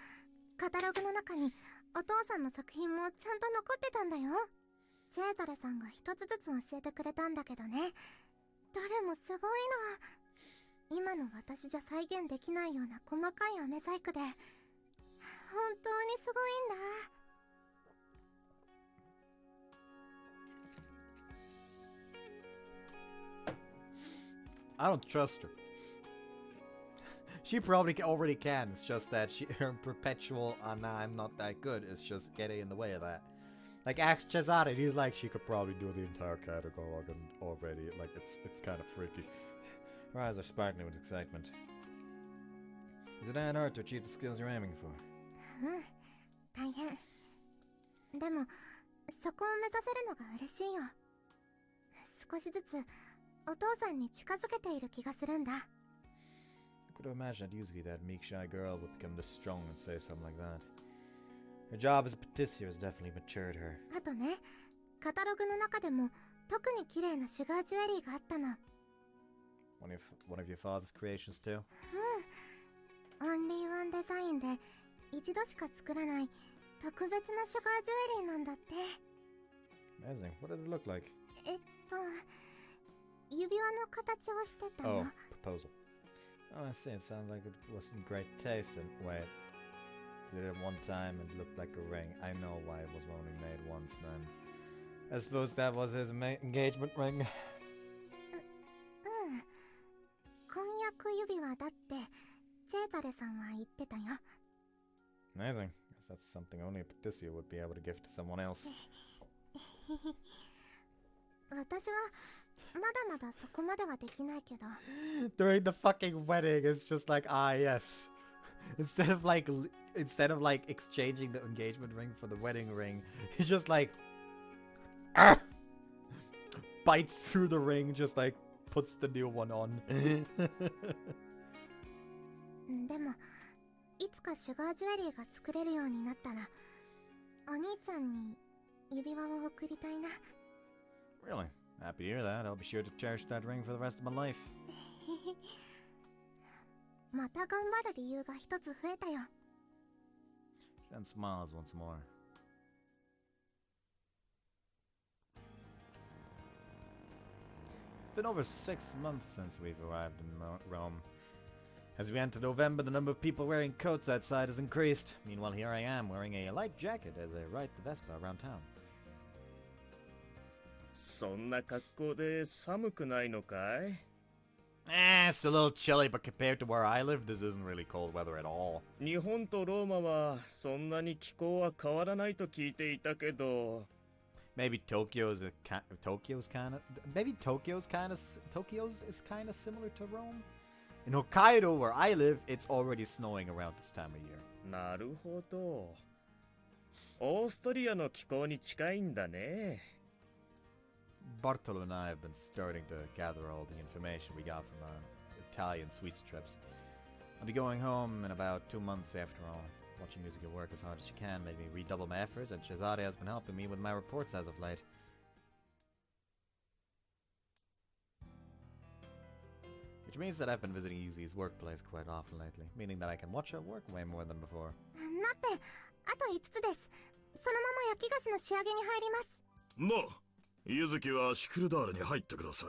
Speaker 2: カタログの中にお父さんの作品もちゃんと残ってたんだよ。チェーザレさんが一つずつ教えてくれたんだけどね、どれもすごいの。今の私じゃ再現できないような細かい飴細工で本当にすごいんだ。
Speaker 1: I don't trust her. She probably already can. It's just that her perpetual, nah, I'm not that good, is just getting in the way of that. Like, ask Cesare, he's like, she could probably do the entire catalog already. Like, it's kind of freaky. Her eyes are sparkling with excitement. Is it that hard to achieve the skills you're aiming for?
Speaker 2: 大変。でも、そこを目指せるのが嬉しいよ。少しずつお父さんに近づけている気がするんだ。
Speaker 1: I could imagine that Yuzuki, that meek, shy girl, would become this strong and say something like that. Her job as a patissier has definitely matured her.
Speaker 2: あとね、カタログの中でも特に綺麗なシュガージュエリーがあったの。
Speaker 1: One of your father's creations too?
Speaker 2: オンリーワンデザインで一度しか作らない特別なシュガージュエリーなんだって。
Speaker 1: Amazing. What did it look like?
Speaker 2: 指輪の形をしてたの。
Speaker 1: Oh, proposal. Oh, I see. It sounds like it was in great taste. And wait, did it one time and looked like a ring. I know why it was only made once then. I suppose that was his engagement ring.
Speaker 2: 婚約指輪だってチェーザレさんは言ってたよ。
Speaker 1: Amazing. Guess that's something only a patissier would be able to give to someone else.
Speaker 2: 私はまだまだそこまではできないけど。
Speaker 1: During the fucking wedding, it's just like, ah, yes. Instead of like exchanging the engagement ring for the wedding ring, he's just like, ah! Bites through the ring, just like puts the new one on.
Speaker 2: でもいつかシュガージュエリーが作れるようになったらお兄ちゃんに指輪を贈りたいな。
Speaker 1: Really? Happy to hear that. I'll be sure to cherish that ring for the rest of my life.
Speaker 2: また頑張る理由が一つ増えたよ。
Speaker 1: Shen smiles once more. It's been over 6 months since we've arrived in Rome. As we enter November, the number of people wearing coats outside has increased. Meanwhile, here I am, wearing a light jacket as I ride the Vespa around town.
Speaker 5: そんな格好で寒くないのかい？
Speaker 1: It's a little chilly, but compared to where I live, this isn't really cold weather at all.
Speaker 5: 日本とローマはそんなに気候は変わらないと聞いていたけど。
Speaker 1: Maybe Tokyo's kind of similar to Rome. In Hokkaido, where I live, it's already snowing around this time of year.
Speaker 5: なるほど。オーストリアの気候に近いんだね。
Speaker 1: Bartolo and I have been starting to gather all the information we got from our Italian sweets trips. I'll be going home in about 2 months after all. Watching Yuzuki work as hard as she can made me redouble my efforts, and Cesare has been helping me with my reports as of late. Which means that I've been visiting Yuzuki's workplace quite often lately, meaning that I can watch her work way more than before.
Speaker 2: 待って、あと5つです。そのまま焼き菓子の仕上げに入ります。
Speaker 4: なあ、ゆずきはシクルダールに入ってください。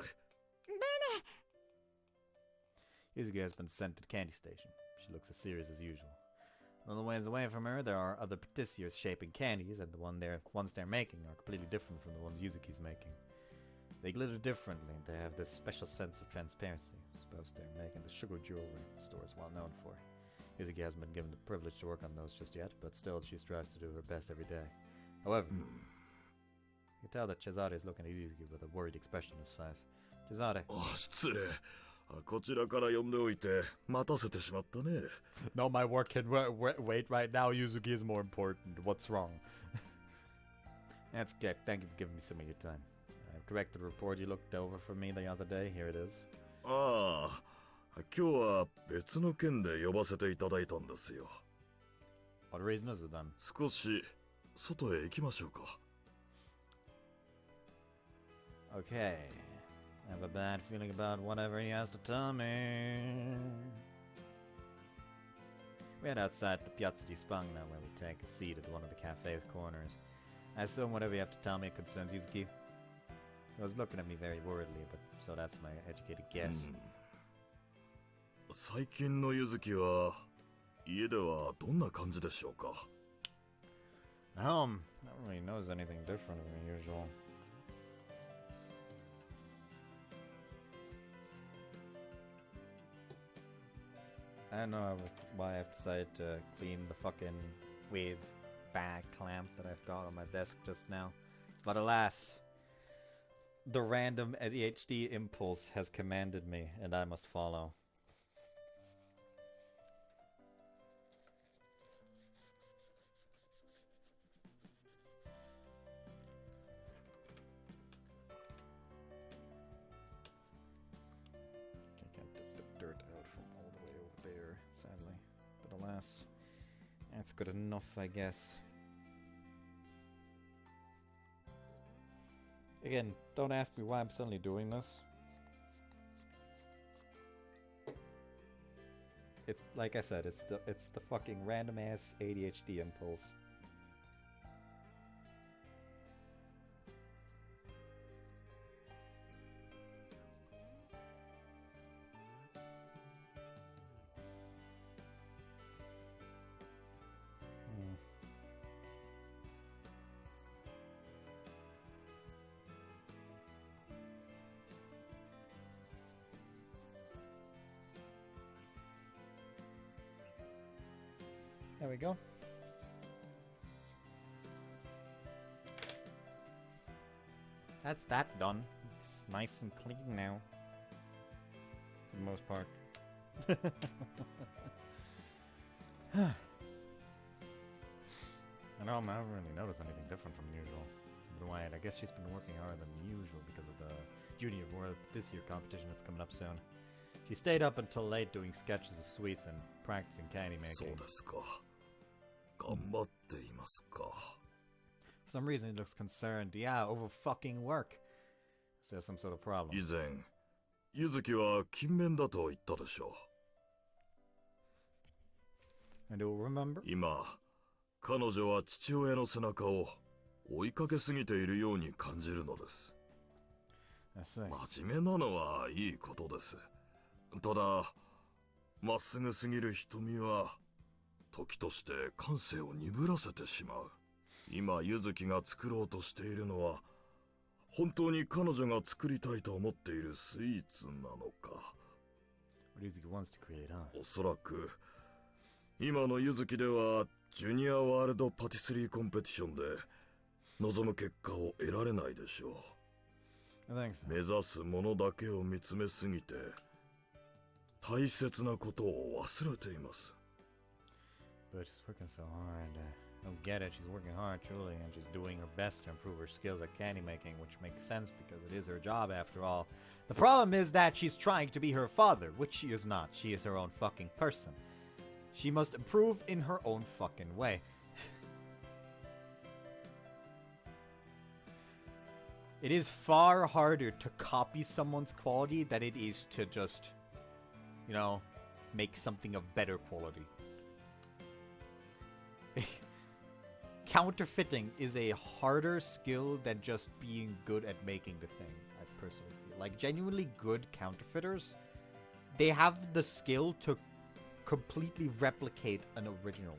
Speaker 1: Yuzuki has been sent to the candy station. She looks as serious as usual. On the ways away from her, there are other patissiers shaping candies, and the ones they're making are completely different from the ones Yuzuki's making. They glitter differently. They have this special sense of transparency. I suppose they're making the sugar jewelry stores well known for. Yuzuki hasn't been given the privilege to work on those just yet, but still she strives to do her best every day. However, you can tell that Cesare is looking at Yuzuki with a worried expression on his face. Cesare.
Speaker 4: 失礼。こちらから呼んでおいて待たせてしまったね。
Speaker 1: No, my work can wait right now. Yuzuki is more important. What's wrong? That's good. Thank you for giving me some of your time. I've corrected the report you looked over for me the other day. Here it is.
Speaker 4: ああ、今日は別の件で呼ばせていただいたんですよ。
Speaker 1: What reason is it then?
Speaker 4: 少し外へ行きましょうか。
Speaker 1: Okay. I have a bad feeling about whatever he has to tell me. We head outside the Piazza di Spagna where we take a seat at one of the cafe's corners. I assume whatever you have to tell me concerns Yuzuki. He was looking at me very worriedly, but so that's my educated guess.
Speaker 4: 最近のゆずきは家ではどんな感じでしょうか。
Speaker 1: At home, no one really knows anything different than usual. I don't know why I have decided to clean the fucking weed bag clamp that I've got on my desk just now. But alas, the random ADHD impulse has commanded me, and I must follow. Can't get the dirt out from all the way over there, sadly. But alas, that's good enough, I guess. Again, don't ask me why I'm suddenly doing this. It's like I said, it's the fucking random ass ADHD impulse. There we go. That's that done. It's nice and clean now. For the most part. I know, I haven't really noticed anything different from usual. Dwight, I guess she's been working harder than usual because of the Junior World this year competition that's coming up soon. She stayed up until late doing sketches of sweets and practicing candy making.
Speaker 4: そうですか。頑張っていますか。
Speaker 1: For some reason he looks concerned. Yeah, over fucking work. Is there some sort of problem?
Speaker 4: 以前、ゆずきは勤勉だと言ったでしょ
Speaker 1: I do remember.
Speaker 4: う。今、彼女は父親の背中を追いかけすぎているように感じるのです。
Speaker 1: I see.
Speaker 4: 真面目なのはいいことです。ただ、まっすぐすぎる瞳は時として感性を鈍らせてしまう。今ゆずきが作ろうとしているのは本当に彼女が作りたいと思っているスイーツなのか。
Speaker 1: Yuzuki wants to create, huh?
Speaker 4: おそらく今のゆずきではジュニアワールドパティスリーコンペティションで望む結果を得られないでしょう。
Speaker 1: I think so.
Speaker 4: 目指すものだけを見つめすぎて大切なことを忘れています。
Speaker 1: But she's working so hard. I don't get it. She's working hard, truly, and she's doing her best to improve her skills at candy making, which makes sense because it is her job after all. The problem is that she's trying to be her father, which she is not. She is her own fucking person. She must improve in her own fucking way. It is far harder to copy someone's quality than it is to just, you know, make something of better quality. Counterfeiting is a harder skill than just being good at making the thing, I personally feel. Like, genuinely good counterfeiters, they have the skill to completely replicate an original.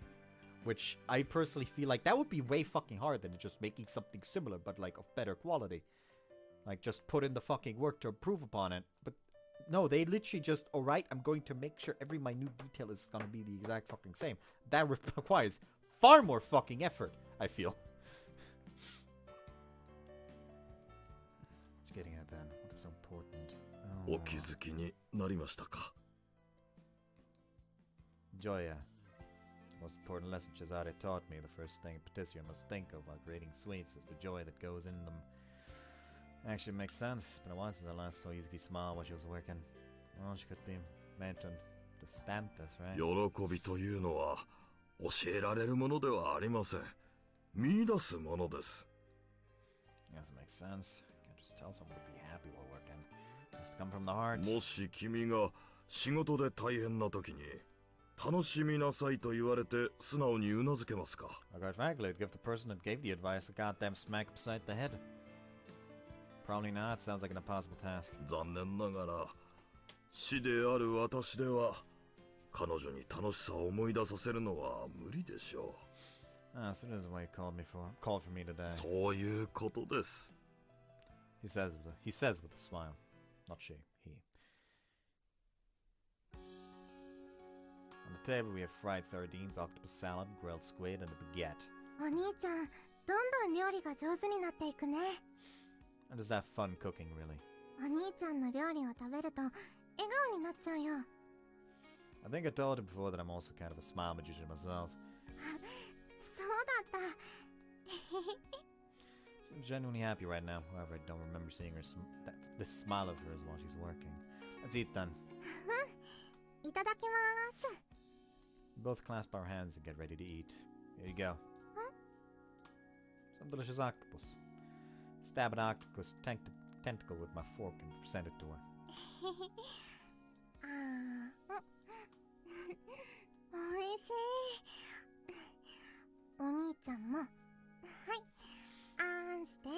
Speaker 1: Which I personally feel like that would be way fucking hard than just making something similar, but like of better quality. Like, just put in the fucking work to improve upon it. But no, they literally just, alright, I'm going to make sure every minute detail is gonna be the exact fucking same. That requires far more fucking effort, I feel. What's getting at then? What's so important?
Speaker 4: お気づきになりましたか?
Speaker 1: Joya. The most important lesson Cesare taught me, the first thing a patisserie must think of while creating sweets is the joy that goes in them. Actually, it makes sense. It's been a while since I last saw Yuzuki smile while she was working. Well, she could be meant to understand this, right?
Speaker 4: 喜びというのは教えられるものではありません。見出すものです。
Speaker 1: Yes, it makes sense. You can't just tell someone to be happy while working. It has to come from the heart.
Speaker 4: もし君が仕事で大変な時に楽しみなさいと言われて素直にうなずけますか?
Speaker 1: Quite frankly, I'd give the person that gave the advice a goddamn smack beside the head. Probably not. Sounds like an impossible task.
Speaker 4: 残念ながら師である私では彼女に楽しさを思い出させるのは無理でしょう。
Speaker 1: Ah, so this is why he called for me today.
Speaker 4: そういうことです。
Speaker 1: He says with a smile. Not she, he. On the table we have fried sardines, octopus salad, grilled squid, and a baguette.
Speaker 2: お兄ちゃん、どんどん料理が上手になっていくね。
Speaker 1: And does that fun cooking, really?
Speaker 2: お兄ちゃんの料理を食べると笑顔になっちゃうよ。
Speaker 1: I think I told you before that I'm also kind of a smile magician myself.
Speaker 2: そうだった。
Speaker 1: Seems genuinely happy right now. However, I don't remember seeing her this smile of hers while she's working. Let's eat then.
Speaker 2: いただきます。
Speaker 1: We both clasp our hands and get ready to eat. Here you go. Some delicious octopus. Stab an octopus tentacle with my fork and present it to her.
Speaker 2: おいしい。お兄ちゃんも。はい。あんして。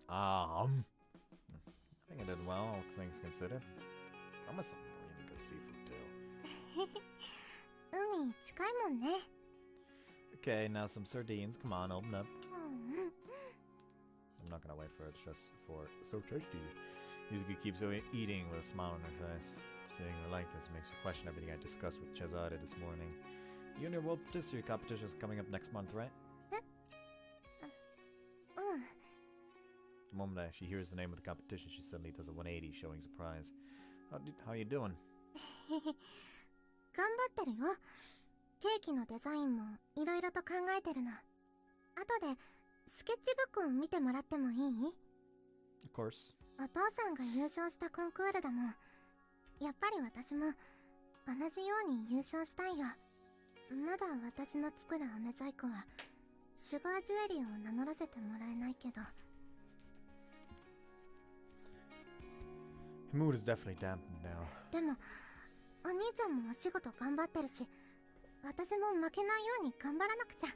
Speaker 1: I think I did well, all things considered. Promise some really good seafood too.
Speaker 2: 海近いもんね。
Speaker 1: Okay, now some sardines. Come on, open up.
Speaker 2: うんうん。
Speaker 1: I'm not gonna wait for it just for so tasty. Yuzuki keeps eating with a smile on her face. Seeing her like this makes her question everything I discussed with Cesare this morning. You and your World Patisserie competition is coming up next month, right?
Speaker 2: うん。
Speaker 1: The moment she hears the name of the competition, she suddenly does a 180, showing surprise. How you doing?
Speaker 2: 頑張ってるよ。ケーキのデザインもいろいろと考えてるの。後でスケッチブックを見てもらってもいい？
Speaker 1: Of course.
Speaker 2: お父さんが優勝したコンクールだもん。やっぱり私も同じように優勝したいよ。まだ私の作る飴細工はシュガージュエリーを名乗らせてもらえないけど。
Speaker 1: Her mood is definitely dampened now.
Speaker 2: でもお兄ちゃんもお仕事頑張ってるし、私も負けないように頑張らなくちゃ。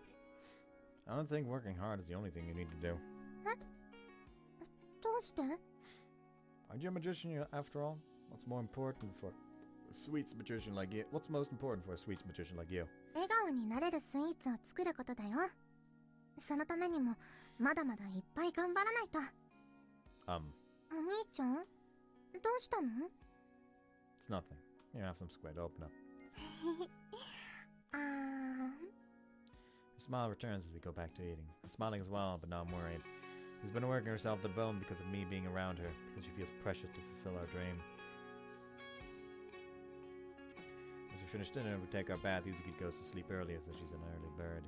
Speaker 1: I don't think working hard is the only thing you need to do.
Speaker 2: どうして？
Speaker 1: Aren't you a magician after all? What's more important for a sweets magician like you? What's most important for a sweets magician like you?
Speaker 2: 笑顔になれるスイーツを作ることだよ。そのためにもまだまだいっぱい頑張らないと。お兄ちゃん、どうしたの？
Speaker 1: It's nothing. You have some squid. Open up. Her smile returns as we go back to eating. I'm smiling as well, but now I'm worried. She's been working herself to the bone because of me being around her, because she feels pressure to fulfill our dream. As we finish dinner and we take our bath, Yuzuki goes to sleep early as she's an early bird.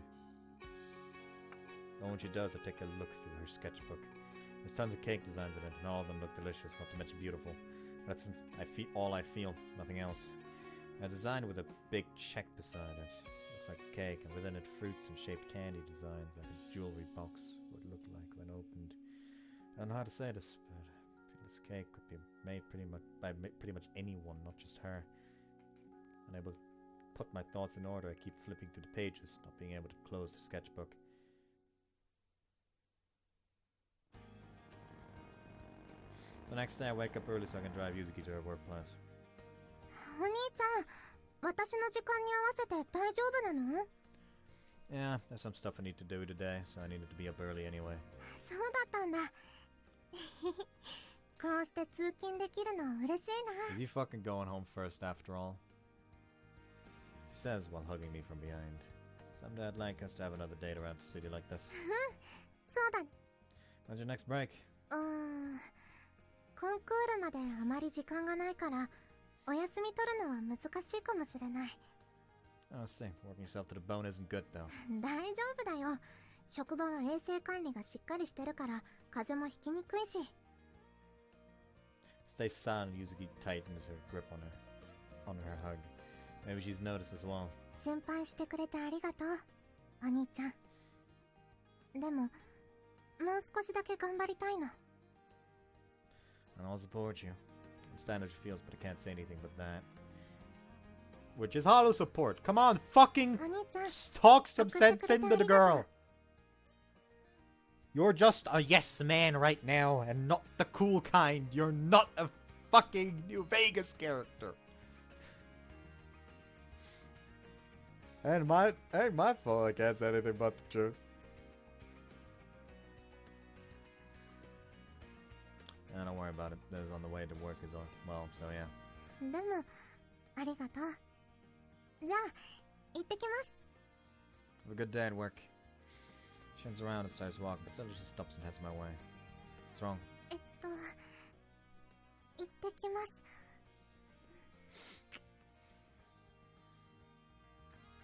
Speaker 1: And when she does, I take a look through her sketchbook. There's tons of cake designs in it, and all of them look delicious, not to mention beautiful. That's all I feel, nothing else. A design with a big check beside it. Looks like a cake, and within it fruits and shaped candy designs, like a jewelry box would look like when opened. I don't know how to say this, but I feel this cake could be made by pretty much anyone, not just her. Unable to put my thoughts in order, I keep flipping through the pages, not being able to close the sketchbook. The next day I wake up early so I can drive Yuzuki to her workplace.
Speaker 2: お兄ちゃん、私の時間に合わせて大丈夫なの？
Speaker 1: Yeah, there's some stuff I need to do today, so I needed to be up early anyway.
Speaker 2: そうだったんだ。こうして通勤できるの嬉しいな。
Speaker 1: Is he fucking going home first after all? He says while hugging me from behind. Someday I'd like us to have another date around the city like this.
Speaker 2: そうだ。
Speaker 1: When's your next break?
Speaker 2: コンクールまであまり時間がないからお休み取るのは難しいかもしれない。
Speaker 1: Oh, see, working yourself to the bone isn't good though.
Speaker 2: 大丈夫だよ。職場は衛生管理がしっかりしてるから風邪もひきにくいし。
Speaker 1: Stay silent. Yuzuki tightens her grip on her hug. Maybe she's noticed as well.
Speaker 2: 心配してくれてありがとう、お兄ちゃん。でももう少しだけ頑張りたいの。
Speaker 1: And I'll support you. Understand how she feels, but I can't say anything but that. Which is hollow support. Come on, fucking
Speaker 2: お兄ちゃん、
Speaker 1: talk some sense into the girl. You're just a yes man right now, and not the cool kind. You're not a fucking New Vegas character. Ain't my fault I can't say anything but the truth. Don't worry about it. That was on the way to work as well, so yeah.
Speaker 2: でもありがとう。じゃあ行ってきます。
Speaker 1: Have a good day at work. She turns around and starts walking, but suddenly she stops and heads my way. What's wrong?
Speaker 2: 行ってきます。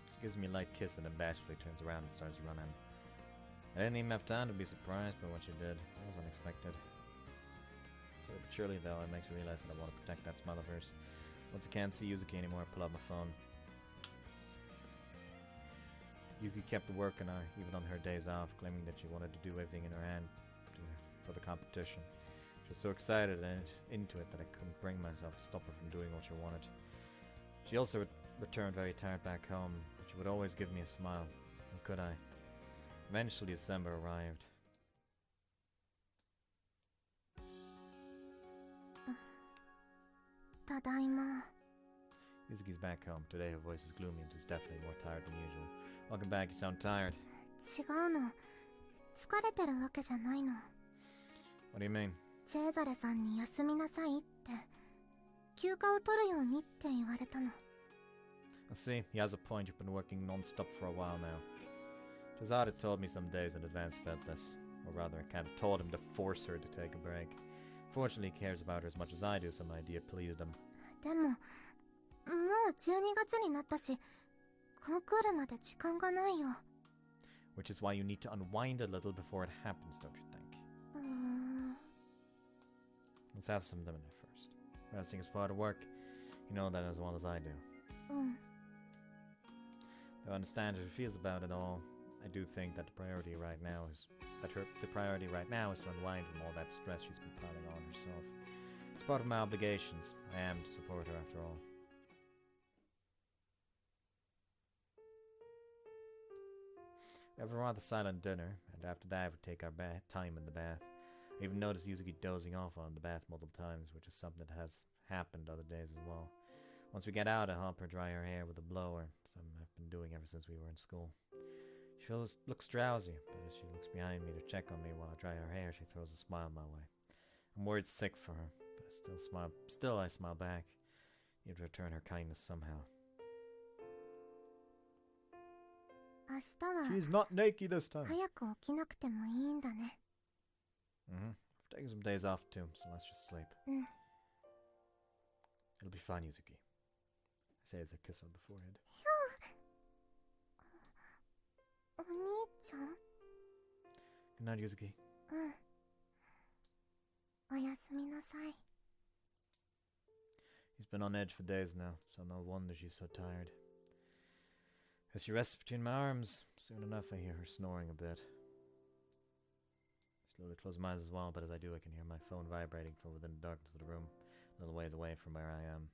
Speaker 1: She gives me a light kiss and then bashfully turns around and starts running. I didn't even have time to be surprised by what she did. It was unexpected. Slowly but surely, though, it makes me realize that I want to protect that smile of hers. Once I can't see Yuzuki anymore, I pull out my phone. Yuzuki kept working on her, even on her days off, claiming that she wanted to do everything in her hand for the competition. She was so excited and into it that I couldn't bring myself to stop her from doing what she wanted. She also returned very tired back home, but she would always give me a smile. How could I? Eventually December arrived.
Speaker 2: Tadaima.
Speaker 1: Yuzuki's back home. Today her voice is gloomy and she's definitely more tired than usual. Welcome back, you sound tired.
Speaker 2: 違うの。疲れてるわけじゃないの。
Speaker 1: What do you mean?
Speaker 2: チェーザレさんに休みなさいって、休暇を取るようにって言われたの。
Speaker 1: I see, he has a point. You've been working non-stop for a while now. Jazad had told me some days in advance about this. Or rather, I kind of told him to force her to take a break. Fortunately, he cares about her as much as I do, so my idea pleased him.
Speaker 2: でも、もう12月になったし、コンクールまで時間がないよ。
Speaker 1: Which is why you need to unwind a little before it happens, don't you think? Let's have some dinner first. Resting is part of work. You know that as well as I do.
Speaker 2: うん。
Speaker 1: Though I understand how she feels about it all, I do think that the priority right now is to unwind from all that stress she's been piling on herself. It's part of my obligations. I am to support her after all. We have a rather silent dinner, and after that we take our time in the bath. I even noticed Yuzuki dozing off on the bath multiple times, which is something that has happened other days as well. Once we get out, I help her dry her hair with a blower, something I've been doing ever since we were in school. She looks drowsy, but as she looks behind me to check on me while I dry her hair, she throws a smile my way. I'm worried sick for her, but I smile back. Need to return her kindness somehow.
Speaker 2: 明日は
Speaker 1: She's not naked this time.
Speaker 2: 早く起きなくてもいいんだね。
Speaker 1: I've taken some days off too, so let's just sleep.
Speaker 2: うん。
Speaker 1: It'll be fine, Yuzuki. I say as I kiss her on the forehead.
Speaker 2: お兄ちゃん？
Speaker 1: Good night, Yuzuki.
Speaker 2: うん。おやすみなさい。
Speaker 1: He's been on edge for days now, so no wonder she's so tired. As she rests between my arms, soon enough I hear her snoring a bit. I slowly close my eyes as well, but as I do I can hear my phone vibrating from within the darkness of the room, a little ways away from where I am.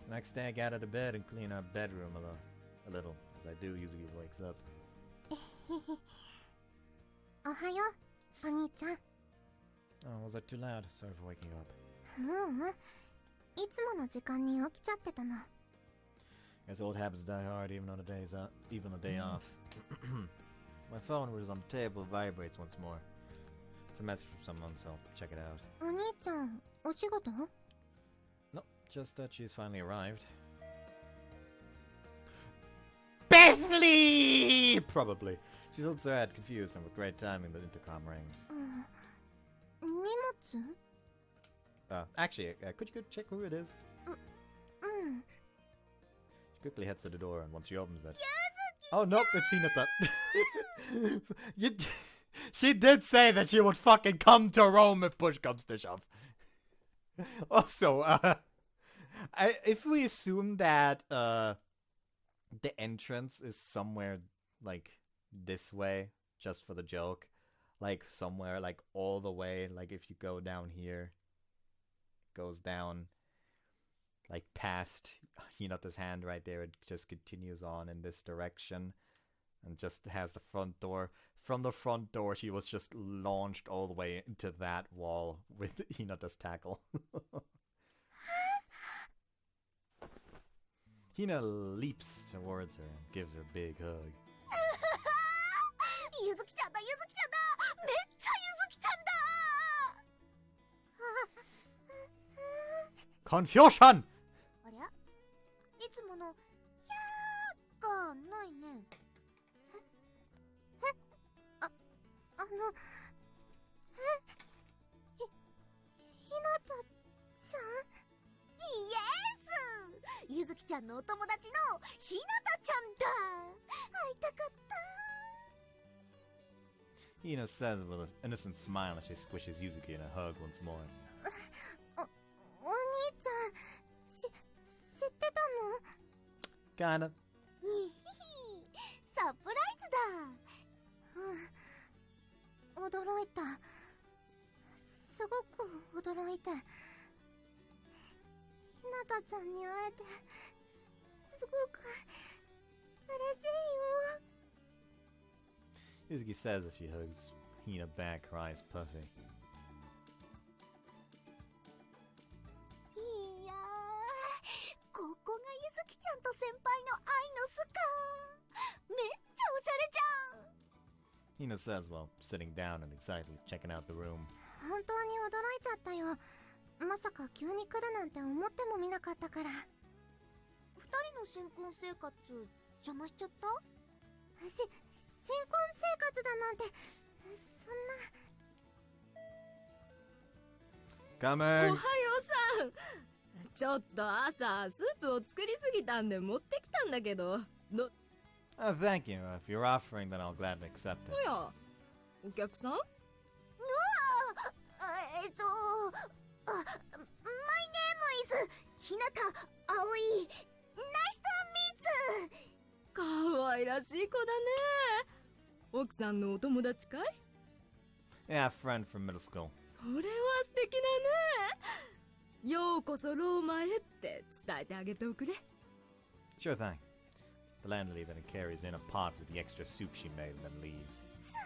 Speaker 1: The next day I get out of bed and clean our bedroom a little. As I do, Yuzuki wakes up.
Speaker 2: おはよう、お兄ちゃん。
Speaker 1: Oh, was that too loud? Sorry for waking you up.
Speaker 2: いつもの時間に起きちゃってたの。
Speaker 1: Guess old habits die hard even on a day off. My phone, which is on the table, vibrates once more. It's a message from someone, so check it out.
Speaker 2: お兄ちゃん、お仕事？
Speaker 1: No, just that she's finally arrived. Bethany! Probably. She holds her head, confused, and with great timing, the intercom rings.
Speaker 2: 荷物？
Speaker 1: Actually, could you go check who it is?
Speaker 2: うん。
Speaker 1: She quickly heads to the door, and once she opens it... Oh, nope, it's Hinata. She did say that she would fucking come to Rome if push comes to shove. Also, if we assume that the entrance is somewhere like this way, just for the joke, like somewhere like all the way, like if you go down here, it goes down like past Hinata's hand right there, it just continues on in this direction and just has the front door. From the front door, she was just launched all the way into that wall with Hinata's tackle. Hina leaps towards her and gives her a big hug.
Speaker 2: ゆずきちゃんだ、ゆずきちゃんだ、めっちゃゆずきちゃんだ。
Speaker 1: Confusion!
Speaker 2: ありゃ、いつものひゃーがないね。ひなたちゃん？イエス！ゆずきちゃんのお友達のひなたちゃんだ。会いたかった。
Speaker 1: Hina says with an innocent smile as she squishes Yuzuki in a hug once more.
Speaker 2: お兄ちゃん、知ってたの？
Speaker 1: Kinda.
Speaker 2: にひひ、サプライズだ。うん、驚いた。すごく驚いて。ひなたちゃんに会えて、すごく嬉しいよ。
Speaker 1: Yuzuki says as she hugs Hina back, her eyes puffy.
Speaker 2: いやー、ここがゆずきちゃんと先輩の愛の巣か。めっちゃおしゃれじゃん。
Speaker 1: Hina says while sitting down and excitedly checking out the room.
Speaker 2: 本当に驚いちゃったよ。まさか急に来るなんて思ってもみなかったから。二人の新婚生活邪魔しちゃった？新婚生活だなんて、そんな。
Speaker 1: Coming!
Speaker 6: おはようさん。ちょっと朝スープを作りすぎたんで持ってきたんだけど。
Speaker 1: Thank you. If you're offering, then I'll gladly accept it.
Speaker 6: おや、お客さん？My
Speaker 2: name is ひなたあおい。Nice to meet you.
Speaker 6: かわいらしい子だね。奥さんのお友達かい？
Speaker 1: Yeah, a friend from middle school.
Speaker 6: それは素敵だね。ようこそローマへって伝えてあげておくれ。
Speaker 1: Sure thing. The landlady then carries in a pot with the extra soup she made and then leaves.
Speaker 2: すげー。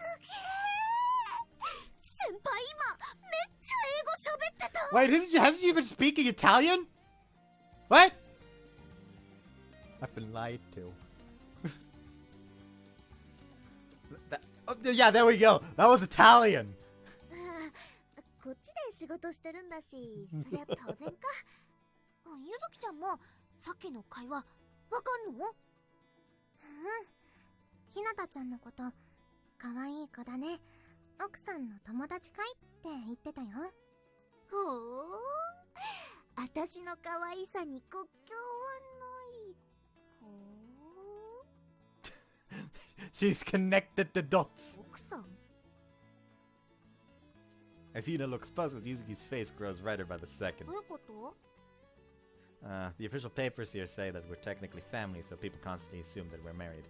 Speaker 2: 先輩今めっちゃ英語喋ってた。
Speaker 1: Wait, hasn't she been speaking Italian? What? I've been lied to. Yeah, there we go. That was Italian.
Speaker 2: こっちで仕事してるんだし、そりゃ当然か。ゆずきちゃんもさっきの会話わかんの？ひなたちゃんのことかわいい子だね。奥さんの友達かいって言ってたよ。ほう、私の可愛さに国境はない。ほう。
Speaker 1: She's connected the dots.
Speaker 2: 奥さん？
Speaker 1: As Hina looks puzzled, Yuzuki's face grows redder by the second.
Speaker 2: どういうこと？
Speaker 1: The official papers here say that we're technically family, so people constantly assume that we're married.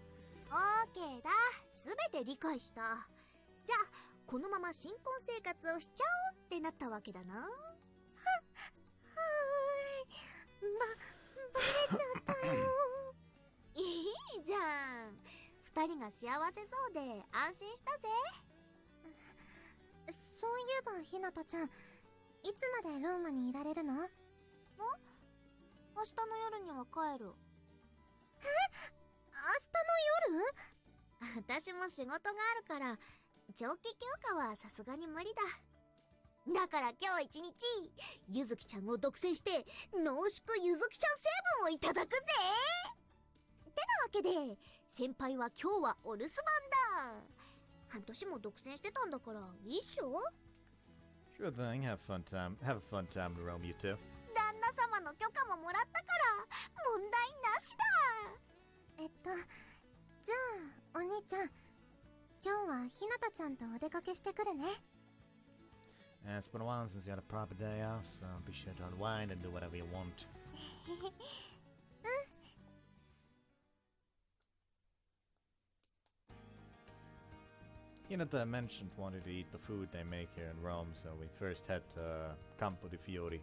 Speaker 2: オーケーだ。すべて理解した。じゃあこのまま新婚生活をしちゃおうってなったわけだな。はーい。バレちゃったよ。いいじゃん。二人が幸せそうで安心したぜ。そういえばひなたちゃん、いつまでローマにいられるの？明日の夜には帰る。え？明日の夜？私も仕事があるから長期休暇はさすがに無理だ。だから今日一日ゆずきちゃんを独占して濃縮ゆずきちゃん成分をいただくぜ。ってなわけで先輩は今日はお留守番だ。半年も独占してたんだからいいっしょ。
Speaker 1: Sure thing. Have a fun time to roam, you two.
Speaker 2: 旦那様の許可ももらったから問題なしだ。じゃあお兄ちゃん、今日はひなたちゃんとお出かけしてくるね。
Speaker 1: It's been a while since you had a proper day off, so be sure to unwind and do whatever you want. Hinata mentioned wanting to eat the food they make here in Rome, so we first head to Campo di Fiori.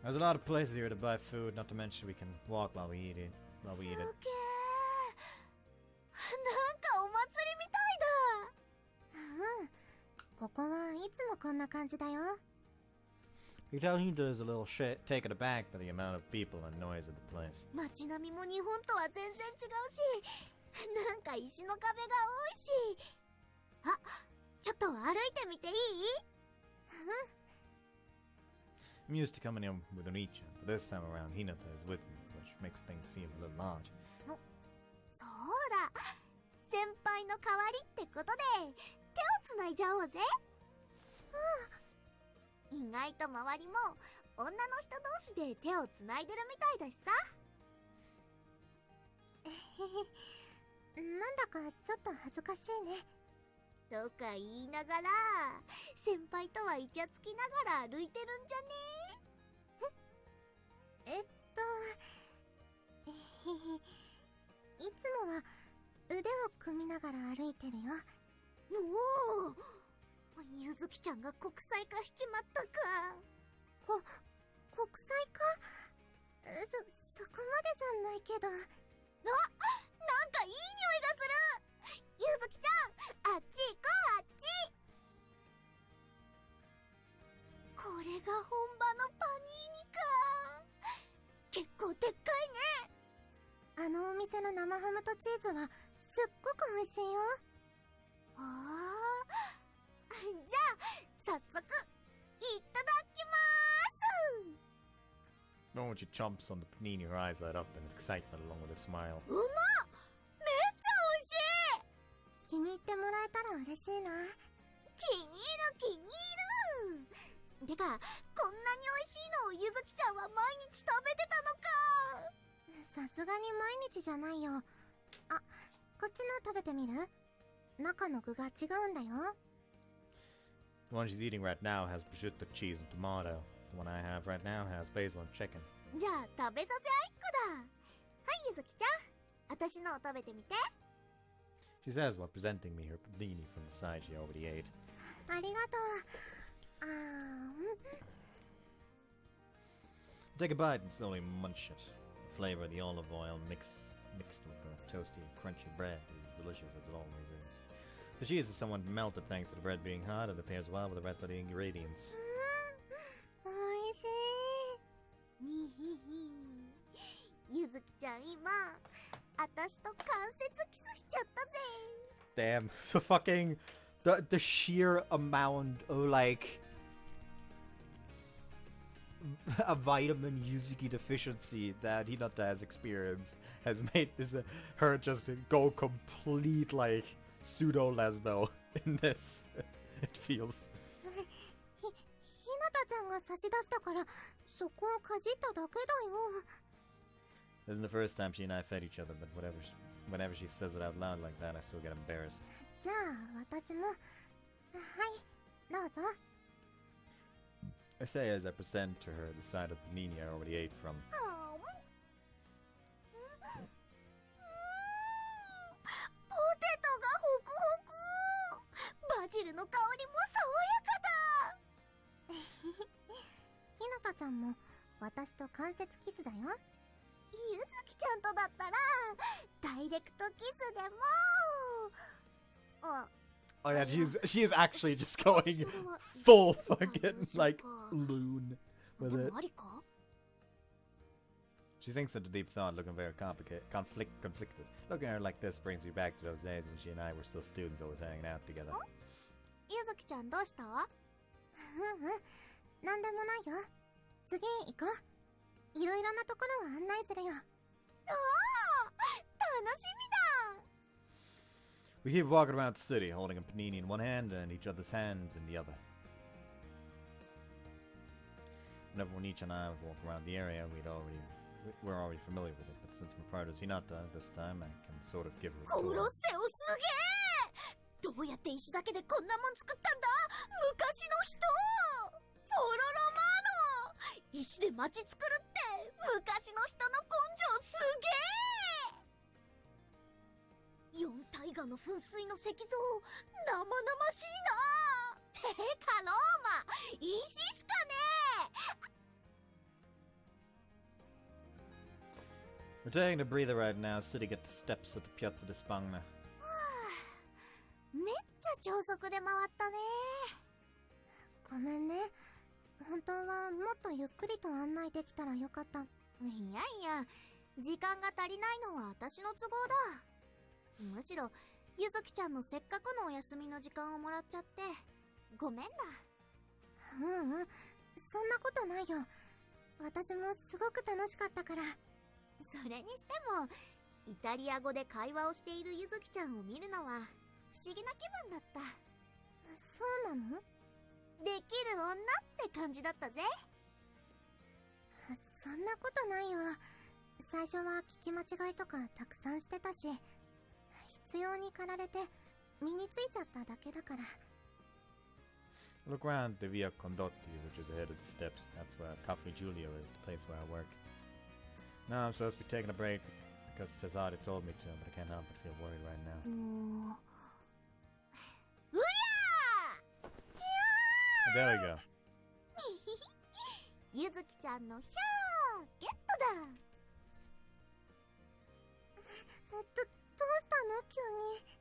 Speaker 1: There's a lot of places here to buy food, not to mention we can walk while we eat it.
Speaker 2: すげえ、なんかお祭りみたいだ。うん、ここはいつもこんな感じだよ。
Speaker 1: You tell Hinata is a little taken aback by the amount of people and noise of the place.
Speaker 2: 街並みも日本とは全然違うし、なんか石の壁が多いし。あ、ちょっと歩いてみていい？
Speaker 1: I'm used to coming in with Onicha, but this time around Hinata is with me, which makes things feel a little odd.
Speaker 2: そうだ、先輩の代わりってことで手をつないじゃおうぜ。意外と周りも女の人同士で手をつないでるみたいだしさ。なんだかちょっと恥ずかしいね。とか言いながら先輩とはイチャつきながら歩いてるんじゃねえ？いつもは腕を組みながら歩いてるよ。おお、ゆずきちゃんが国際化しちまったか。国際化？そこまでじゃないけど。あ、なんかいい匂いがする。ゆずきちゃん、あっち行こう、あっち。これが本場のパニーニか。結構でっかいね。あのお店の生ハムとチーズはすっごく美味しいよ。じゃあ早速いただきまーす。
Speaker 1: Norwich chomps on the panini, her eyes light up in excitement along with a smile.
Speaker 2: うまっ、めっちゃ美味しい。気に入ってもらえたら嬉しいな。気に入る。てか、こんなに美味しいのをゆずきちゃんは毎日食べてたのか。さすがに毎日じゃないよ。あ、こっちの食べてみる？中の具が違うんだよ。
Speaker 1: The one she's eating right now has prosciutto cheese and tomato. The one I have right now has basil and chicken.
Speaker 2: じゃあ食べさせあいっこだ。はい、ゆずきちゃん、私のを食べてみて。
Speaker 1: She says while presenting me her panini from the side she already ate.
Speaker 2: ありがとう。
Speaker 1: Take a bite and slowly munch it. The flavor of the olive oil mixed with the toasty and crunchy bread is delicious as it always is. The cheese is somewhat melted thanks to the bread being hot and it pairs well with the rest of the ingredients.
Speaker 2: おいしい。にひひ。ゆずきちゃん今、あたしと関節キスしちゃったぜ。
Speaker 1: Damn, the fucking the sheer amount of like a vitamin Yuzuki deficiency that Hinata has experienced has made this her just go complete like pseudo lesbo in this. It feels.
Speaker 2: ひなたちゃんが差し出したからそこをかじっただけだよ。
Speaker 1: This isn't the first time she and I fed each other, but whenever she says it out loud like that, I still get embarrassed.
Speaker 2: じゃあ私も。はい、どうぞ。
Speaker 1: I say as I present to her the side of the panini I already ate from.
Speaker 2: ポテトがホクホク。バジルの香りも爽やかだ。ひなたちゃんも私と関節キスだよ。ゆずきちゃんとだったらダイレクトキスでも。
Speaker 1: Oh yeah, she is actually just going full fucking like loon with it. She sinks into deep thought, looking very conflicted. Looking at her like this brings me back to those days when she and I were still students, always hanging out together.
Speaker 2: ゆずきちゃんどうした？なんでもないよ。次行こう。いろいろなところを案内するよ。おー、楽しみだ。
Speaker 1: We keep walking around the city, holding a panini in one hand and each other's hands in the other. Whenever Onichi and I would walk around the area, we're already familiar with it, but since we're part of Hinata this time, I can sort of give her a
Speaker 2: コロ
Speaker 1: tour.
Speaker 2: セオすげえ。どうやって石だけでこんなもん作ったんだ？昔の人。ポロロマーノ。石で町作るって昔の人の根性すげえ。四大河の噴水の石像生々しいな。てかローマ石しかねえ。
Speaker 1: We're taking a breather right now, sitting at the steps of the Piazza di Spagna.
Speaker 2: めっちゃ超速で回ったね。ごめんね。本当はもっとゆっくりと案内できたらよかった。いやいや、時間が足りないのは私の都合だ。むしろゆずきちゃんのせっかくのお休みの時間をもらっちゃってごめんだ。そんなことないよ。私もすごく楽しかったから。それにしてもイタリア語で会話をしているゆずきちゃんを見るのは不思議な気分だった。そうなの？できる女って感じだったぜ。そんなことないよ。最初は聞き間違いとかたくさんしてたし、必要に駆られて身についちゃっただけだから。
Speaker 1: Look around the Via Condotti, which is ahead of the steps. That's where Cafe Giulio is, the place where I work. Now I'm supposed to be taking a break because Cesare told me to, but I can't help but feel worried right now.
Speaker 2: うりゃー！
Speaker 1: There we go.
Speaker 2: ゆずきちゃんのヒャーゲットだ。どうしたの急に。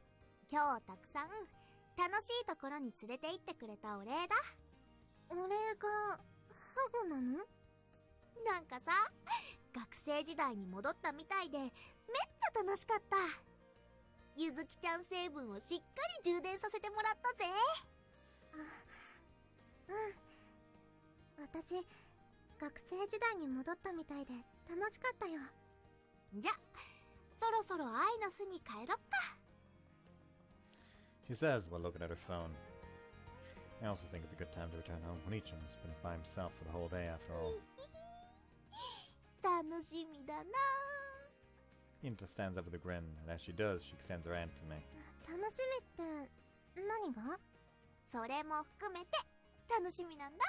Speaker 2: 今日たくさん楽しいところに連れて行ってくれたお礼だ。お礼がハグなの？なんかさ、学生時代に戻ったみたいでめっちゃ楽しかった。ゆずきちゃん成分をしっかり充電させてもらったぜ。私、学生時代に戻ったみたいで楽しかったよ。じゃ、そろそろ愛の巣に帰ろっか。
Speaker 1: She says while looking at her phone. I also think it's a good time to return home. Onichi has been by himself for the whole day after all.
Speaker 2: 楽しみだな。
Speaker 1: Hinata stands up with a grin, and as she does, she extends her hand to me.
Speaker 2: 楽しみって何が？それも含めて楽しみなんだ。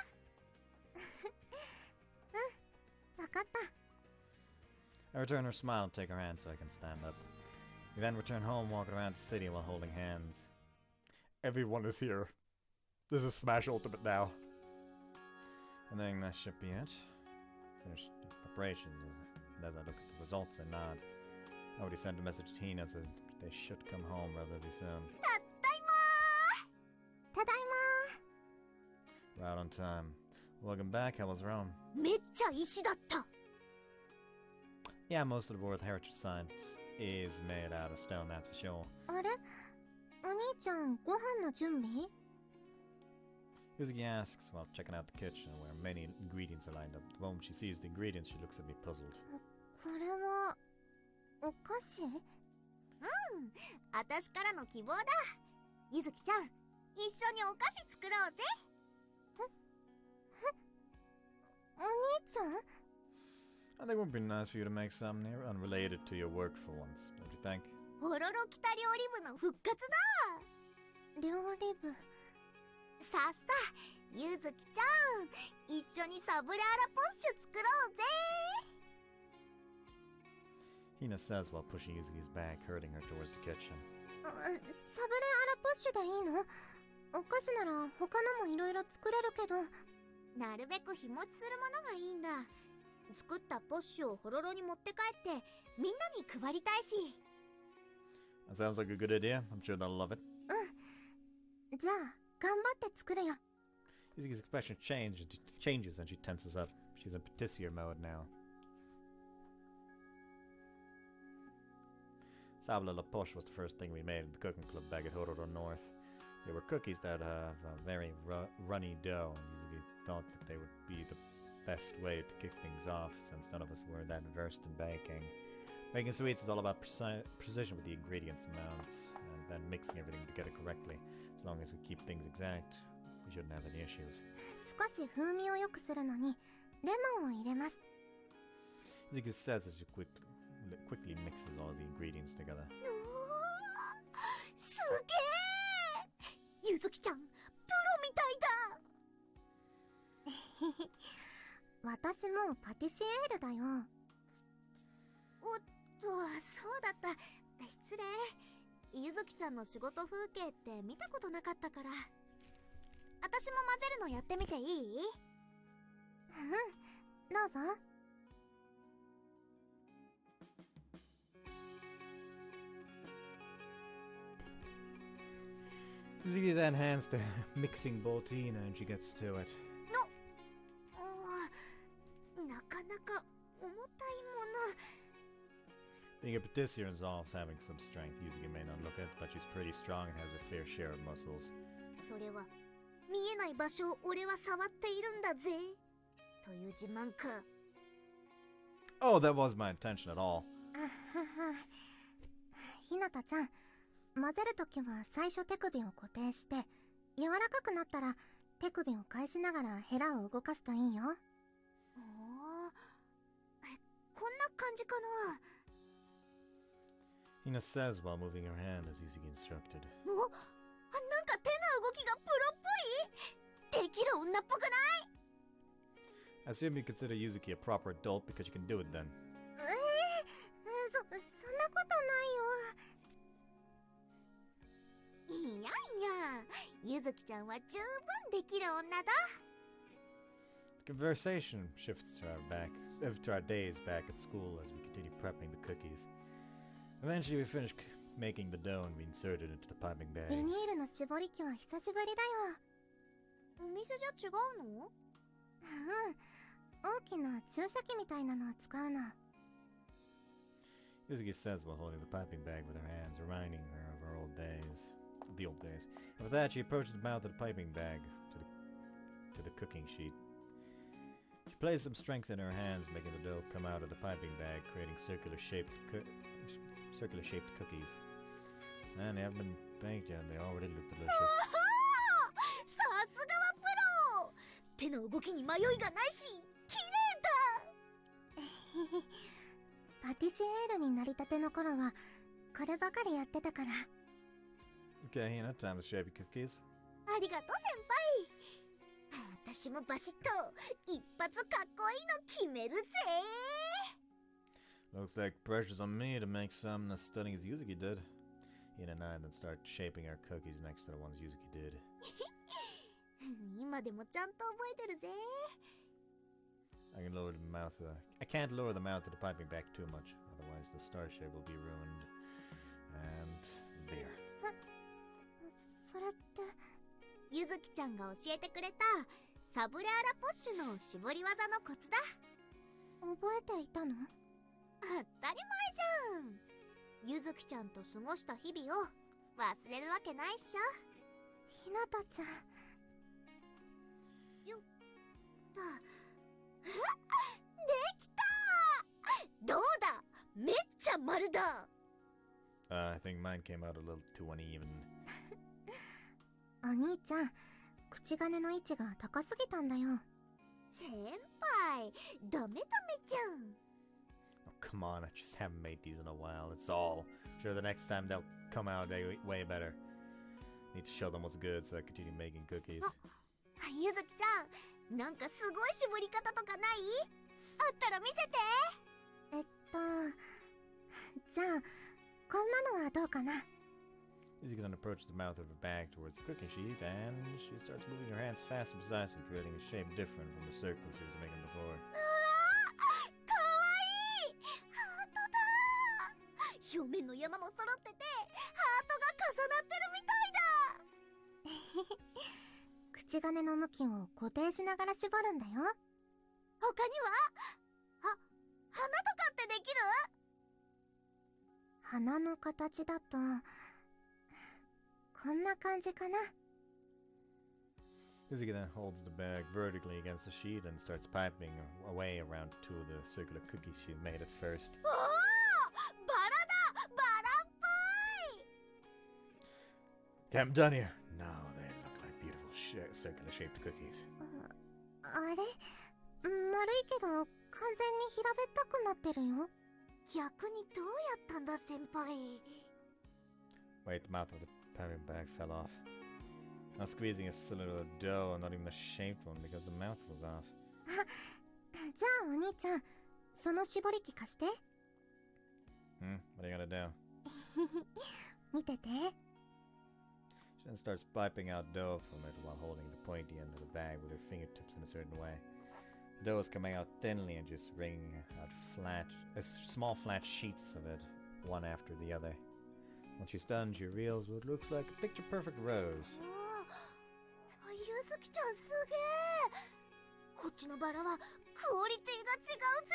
Speaker 2: わかった。
Speaker 1: I return her smile and take her hand so I can stand up. We then return home, walking around the city while holding hands. Everyone is here. This is Smash Ultimate now. And then that should be it. Finished the preparations, and as I look at the results, I nod. I already sent a message to Hina so they should come home relatively soon.
Speaker 2: ただいまー。ただいまー。
Speaker 1: We're out on time. Welcome back, how was Rome?
Speaker 2: めっちゃ石だった。
Speaker 1: Yeah, most of the World Heritage Science is made out of stone, that's for sure.
Speaker 2: あれ？お兄ちゃん、ご飯の準備？
Speaker 1: Yuzuki asks while checking out the kitchen where many ingredients are lined up. The moment she sees the ingredients, she looks at me puzzled.
Speaker 2: これはお菓子？あたしからの希望だ。ゆずきちゃん、一緒にお菓子作ろうぜ。お兄ちゃん？
Speaker 1: I think it would be nice for you to make something here unrelated to your work for once, don't you think?
Speaker 2: ホロロ北料理部の復活だ。料理部。さっさ、ゆずきちゃん、一緒にサブレアラポッシュ作ろうぜ。
Speaker 1: Hina says while pushing Yuzuki's back, herding her towards the kitchen.
Speaker 2: サブレアラポッシュでいいの？お菓子なら他のもいろいろ作れるけど。なるべく日持ちするものがいいんだ。作ったポッシュをホロロに持って帰ってみんなに配りたいし。
Speaker 1: That sounds like a good idea. I'm sure they'll love it.
Speaker 2: じゃあ頑張って作るよ。
Speaker 1: Yuzuki's expression changes and she tenses up. She's in patissier mode now. Sabla La Poche was the first thing we made in the cooking club back at Hororo North. They were cookies that have a very runny dough, and we thought that they would be the best way to kick things off, since none of us were that versed in baking. Making sweets is all about precision with the ingredients amounts, and then mixing everything together correctly. As long as we keep things exact, we shouldn't have any issues.
Speaker 2: 少し風味を良くするのにレモンを入れます。
Speaker 1: Yuzuki says as she quickly mixes all the ingredients together.
Speaker 2: すげえ！ゆずきちゃん、プロみたいだ。私もパティシエールだよ。おっと、そうだった。失礼。ゆずきちゃんの仕事風景って見たことなかったから。私も混ぜるのやってみていい？うん、どうぞ。
Speaker 1: Yuzuki then hands the mixing bowl to Ina and she gets to it.
Speaker 2: なかなか重たいもの。
Speaker 1: Being a patisserie involves having some strength. Yuzuki may not look it, but she's pretty strong and has her fair share of muscles.
Speaker 2: それは見えない場所を俺は触っているんだぜという自慢か。
Speaker 1: Oh, that wasn't my intention at all.
Speaker 2: ひなたちゃん、混ぜるときは最初手首を固定して、柔らかくなったら手首を返しながらヘラを動かすといいよ。おー、こんな感じかな。
Speaker 1: Ina says while moving her hand as Yuzuki instructed.
Speaker 2: お、なんか手の動きがプロっぽい。できる女っぽくない？
Speaker 1: I assume you consider Yuzuki a proper adult because you can do it then.
Speaker 2: そんなことないよ。いやいや、ゆずきちゃんは十分できる女だ。
Speaker 1: The conversation shifts to our days back at school as we continue prepping the cookies. Eventually we finish making the dough and we insert it into the piping
Speaker 2: ビ
Speaker 1: bag.
Speaker 2: ニールの絞り器は久しぶりだよ。お店じゃ違うの？うん、大きな注射器みたいなのを使うの。
Speaker 1: Yuzuki says while holding the piping bag with her hands, reminding her of her old days. The old days. And with that, she approaches the mouth of the piping bag to the cooking sheet. She places some strength in her hands, making the dough come out of the piping bag, creating circular-shaped cookies. And they haven't been baked yet, and they already look delicious.
Speaker 2: さすがはプロ！手の動きに迷いがないし、綺麗だ！パティシエールになりたての頃は、こればかりやってたから。
Speaker 1: Okay, you know, time to shape your cookies.
Speaker 2: ありがとう先輩。私もバシッと一発かっこいいの決めるぜ。
Speaker 1: Looks like pressure's on me to make some as stunning as Yuzuki did. Ina and I then start shaping our cookies next to the ones Yuzuki did.
Speaker 2: 今でもちゃんと覚えてるぜ。
Speaker 1: I can't lower the mouth of the piping bag too much, otherwise the star shape will be ruined. And there. それって、ゆずきちゃんが教えてくれたサブレアラポッシュの絞り技のコツだ。覚えていたの？当たり前じゃん。ゆずきちゃんと過ごした日々を忘れるわけないっしょ。ひなたちゃん。よっと。できた！どうだ？めっちゃ丸だ。I think mine came out a little too uneven.
Speaker 2: お兄ちゃん、口金の位置が高すぎたんだよ。先輩、ダメダメじゃん。
Speaker 1: Oh, come on, I just haven't made these in a while, it's all. Sure, the next time they'll come out way better. Need to show them what's good so I continue making cookies.
Speaker 2: ゆずきちゃん、なんかすごい絞り方とかない？あったら見せて。じゃあ、こんなのはどうかな。
Speaker 1: Yuzuki then approaches the mouth of her bag towards the cooking sheet, and she starts moving her hands fast and precisely, creating a shape different from the circles she was making before.
Speaker 2: かわいい！ハートだ！表面の山も揃ってて、ハートが重なってるみたいだ！口金の向きを固定しながら絞るんだよ。他には？花とかってできる？花の形だとこんな感じかな。
Speaker 1: Yuzuki then holds the bag vertically against the sheet and starts piping away around two of the circular cookies she made at first.
Speaker 6: おお、バラだ、バラっぽい。
Speaker 1: Okay, I'm done here. No, they look like beautiful circular shaped cookies.
Speaker 2: あれ、丸いけど完全に平べったくなってるよ。逆にどうやったんだ先輩。
Speaker 1: Wait, the mouth of the piping bag fell off. Not squeezing a cylinder of dough, not even a shaped one because the mouth was off.
Speaker 2: じゃあお兄ちゃん、その絞り器貸して。
Speaker 1: What are you gonna do?
Speaker 2: 見てて。
Speaker 1: She then starts piping out dough from it while holding the pointy end of the bag with her fingertips in a certain way. The dough is coming out thinly and just wringing out small flat sheets of it, one after the other. When she's done, she reveals what looks like a picture-perfect rose.
Speaker 2: ゆずきちゃんすげえ。こっちのバラはクオリティが違うぜ。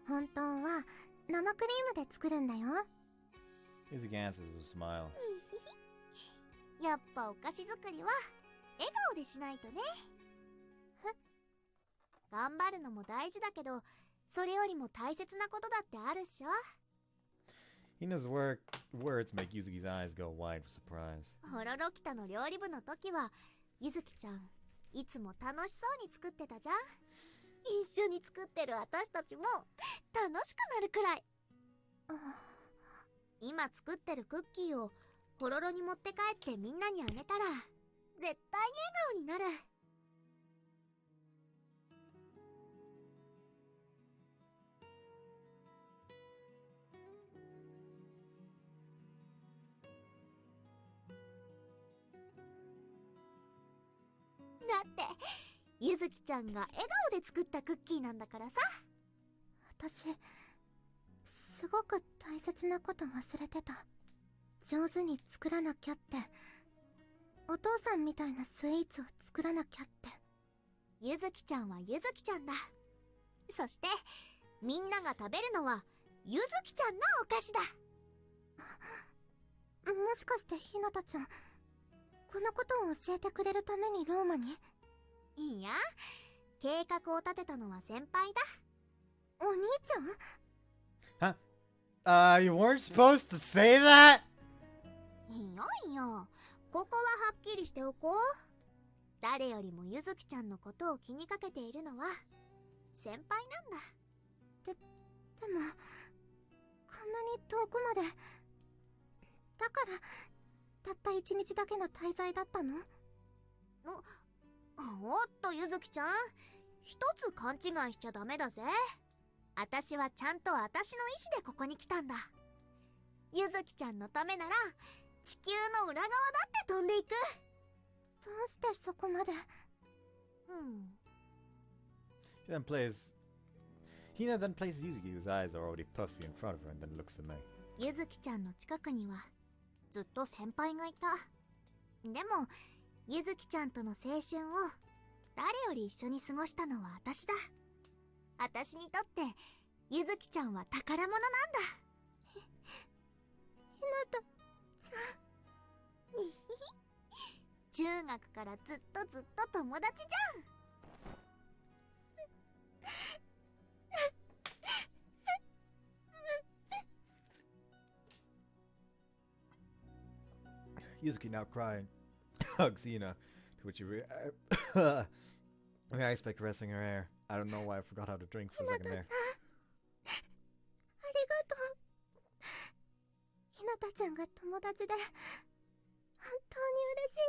Speaker 2: 本当は生クリームで作るんだよ。
Speaker 1: Yuzuki answers with a smile.
Speaker 2: やっぱお菓子作りは笑顔でしないとね。頑張るのも大事だけど、それよりも大切なことだってあるっしょ。
Speaker 1: Hina's words make Yuzuki's eyes go wide with surprise.
Speaker 2: ホロロキタの料理部の時は、ゆずきちゃんいつも楽しそうに作ってたじゃん。一緒に作ってる私たちも楽しくなるくらい。今作ってるクッキーをホロロに持って帰ってみんなにあげたら絶対に笑顔になる。だってゆずきちゃんが笑顔で作ったクッキーなんだからさ。私すごく大切なこと忘れてた。上手に作らなきゃって。お父さんみたいなスイーツを作らなきゃって。ゆずきちゃんはゆずきちゃんだ。そしてみんなが食べるのはゆずきちゃんのお菓子だ。もしかしてひなたちゃん、このことを教えてくれるためにローマに？いや、計画を立てたのは先輩だ。お兄ちゃん？
Speaker 1: You weren't supposed to say that?
Speaker 2: いやいや、ここははっきりしておこう。誰よりもゆずきちゃんのことを気にかけているのは先輩なんだ。でもこんなに遠くまで。だからたった1日だけの滞在だったの？おっとゆずきちゃん、一つ勘違いしちゃダメだぜ。私はちゃんと私の意思でここに来たんだ。ゆずきちゃんのためなら地球の裏側だって飛んでいく。どうしてそこまで。
Speaker 1: Hina then places Yuzuki, whose eyes are already puffy in front of her, and then looks at me.
Speaker 2: ゆずきちゃんの近くにはずっと先輩がいた。でもゆずきちゃんとの青春を誰より一緒に過ごしたのは私だ。私にとってゆずきちゃんは宝物なんだ。ひなたちゃん。中学からずっと友達じゃん。
Speaker 1: Yuzuki, now crying, hugs Hina, to which he reacts by caressing her hair. I don't know why I forgot how to drink for a second there.
Speaker 2: ありがとう。ひなたちゃんが友達で本当に嬉しいよ。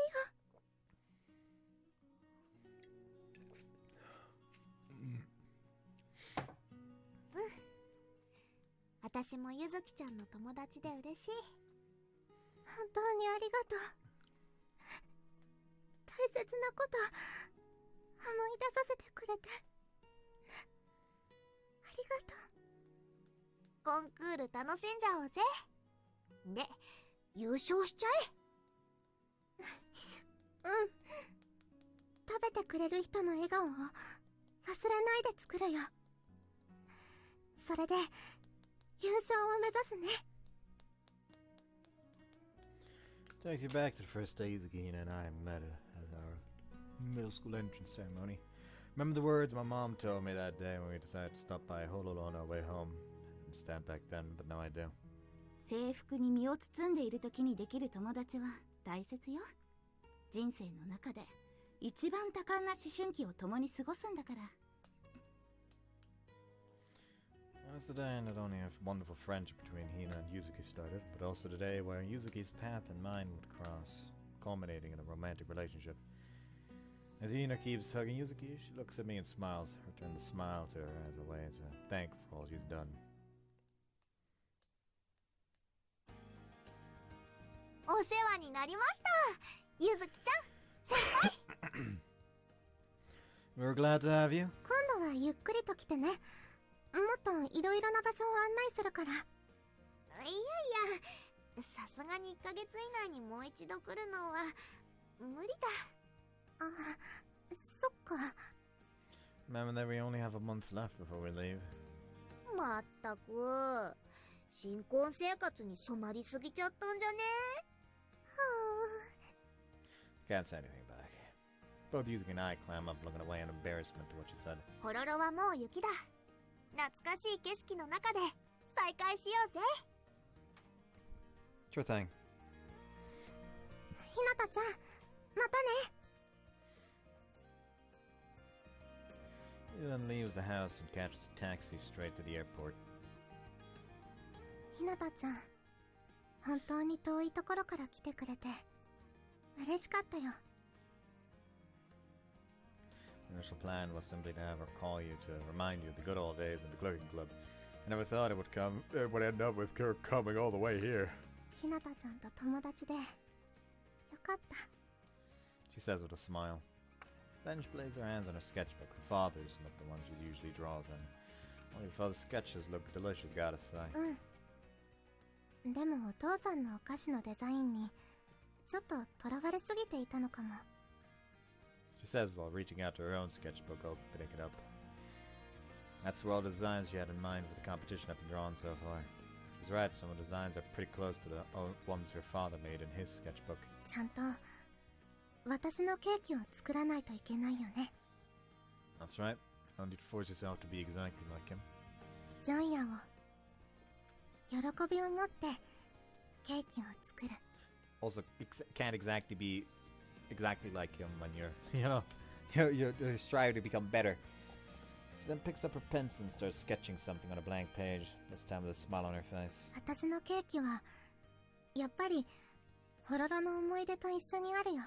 Speaker 2: 私もゆずきちゃんの友達で嬉しい。本当にありがとう。大切なこと思い出させてくれてありがとう。コンクール楽しんじゃおうぜ。で、優勝しちゃえ。食べてくれる人の笑顔を忘れないで作るよ。それで優勝を目指すね。
Speaker 1: Takes you back to the first day Yuzuki and I met at our middle school entrance ceremony. Remember the words my mom told me that day when we decided to stop by Honolulu on our way home? I didn't stand back then, but now I do.
Speaker 6: 制服に身を包んでいる時にできる友達は大切よ。人生の中で一番多感な思春期を共に過ごすんだから。
Speaker 1: That's the day not only a wonderful friendship between Hina and Yuzuki started, but also the day where Yuzuki's path and mine would cross, culminating in a romantic relationship. As Hina keeps hugging Yuzuki, she looks at me and smiles. I return the smile to her as a way to thank for all she's done.
Speaker 2: お世話になりました。ゆずきちゃん、先輩。
Speaker 1: We're glad to have you.
Speaker 2: 今度はゆっくりと来てね。もっといろいろな場所を案内するから。いやいや、さすがに1ヶ月以内にもう一度来るのは無理だ。あ、そっか。
Speaker 1: Remember that we only have a month left before we leave.
Speaker 2: まったく、新婚生活に染まりすぎちゃったんじゃね？
Speaker 1: Can't say anything back. Both Yuzuki and I clam up, looking away in embarrassment to what she said.
Speaker 2: ホロロはもう雪だ。懐かしい景色の中で再会しようぜ。
Speaker 1: Sure thing.
Speaker 2: ひなたちゃん、またね。
Speaker 1: He then leaves the house and catches a taxi straight to the airport.
Speaker 2: ひなたちゃん、本当に遠いところから来てくれて嬉しかったよ。
Speaker 1: The initial plan was simply to have her call you to remind you of the good old days in the clerking club. I never thought it would end up with her coming all the way here.
Speaker 2: ひなたちゃんと友達でよかった。
Speaker 1: She says with a smile. Then she plays her hands on her sketchbook. Her father's, not the one she usually draws in. All your father's sketches look delicious, gotta say.
Speaker 2: うん。でもお父さんのお菓子のデザインにちょっととらわれすぎていたのかも。
Speaker 1: She says while reaching out to her own sketchbook, opening it up. That's where all the designs she had in mind for the competition have been drawn so far. She's right, some of the designs are pretty close to the ones her father made in his sketchbook.
Speaker 2: ちゃんと私のケーキを作らないといけないよね。
Speaker 1: That's right. Don't need to force yourself to be exactly like him.
Speaker 2: ジョイアを喜びを持ってケーキを作る。
Speaker 1: Also, can't exactly be exactly like him when you're, you're striving to become better. She then picks up her pencil and starts sketching something on a blank page, this time with a smile on her face.
Speaker 2: 私のケーキはやっぱりホロロの思い出と一緒にあるよ。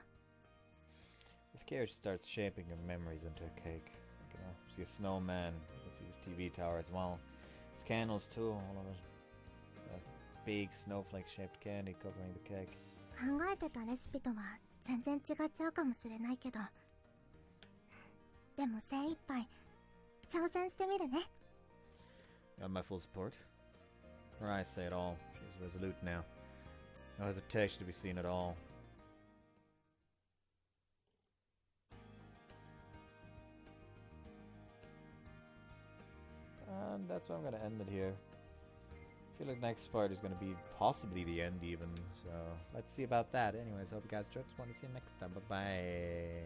Speaker 1: With care, she starts shaping her memories into a cake. You can see a snowman, you can see the TV tower as well. There's candles too, all of it. A big snowflake-shaped candy covering the cake.
Speaker 2: 考えてたレシピとは全然違っちゃうかもしれないけど、でも精一杯挑戦してみるね。
Speaker 1: Got my full support. Her eyes say it all. She's resolute now. No hesitation to be seen at all. And that's where I'm going to end it here. I feel like next part is going to be possibly the end even, so let's see about that. Anyways, hope you guys enjoyed. Just want to see you next time. Bye-bye.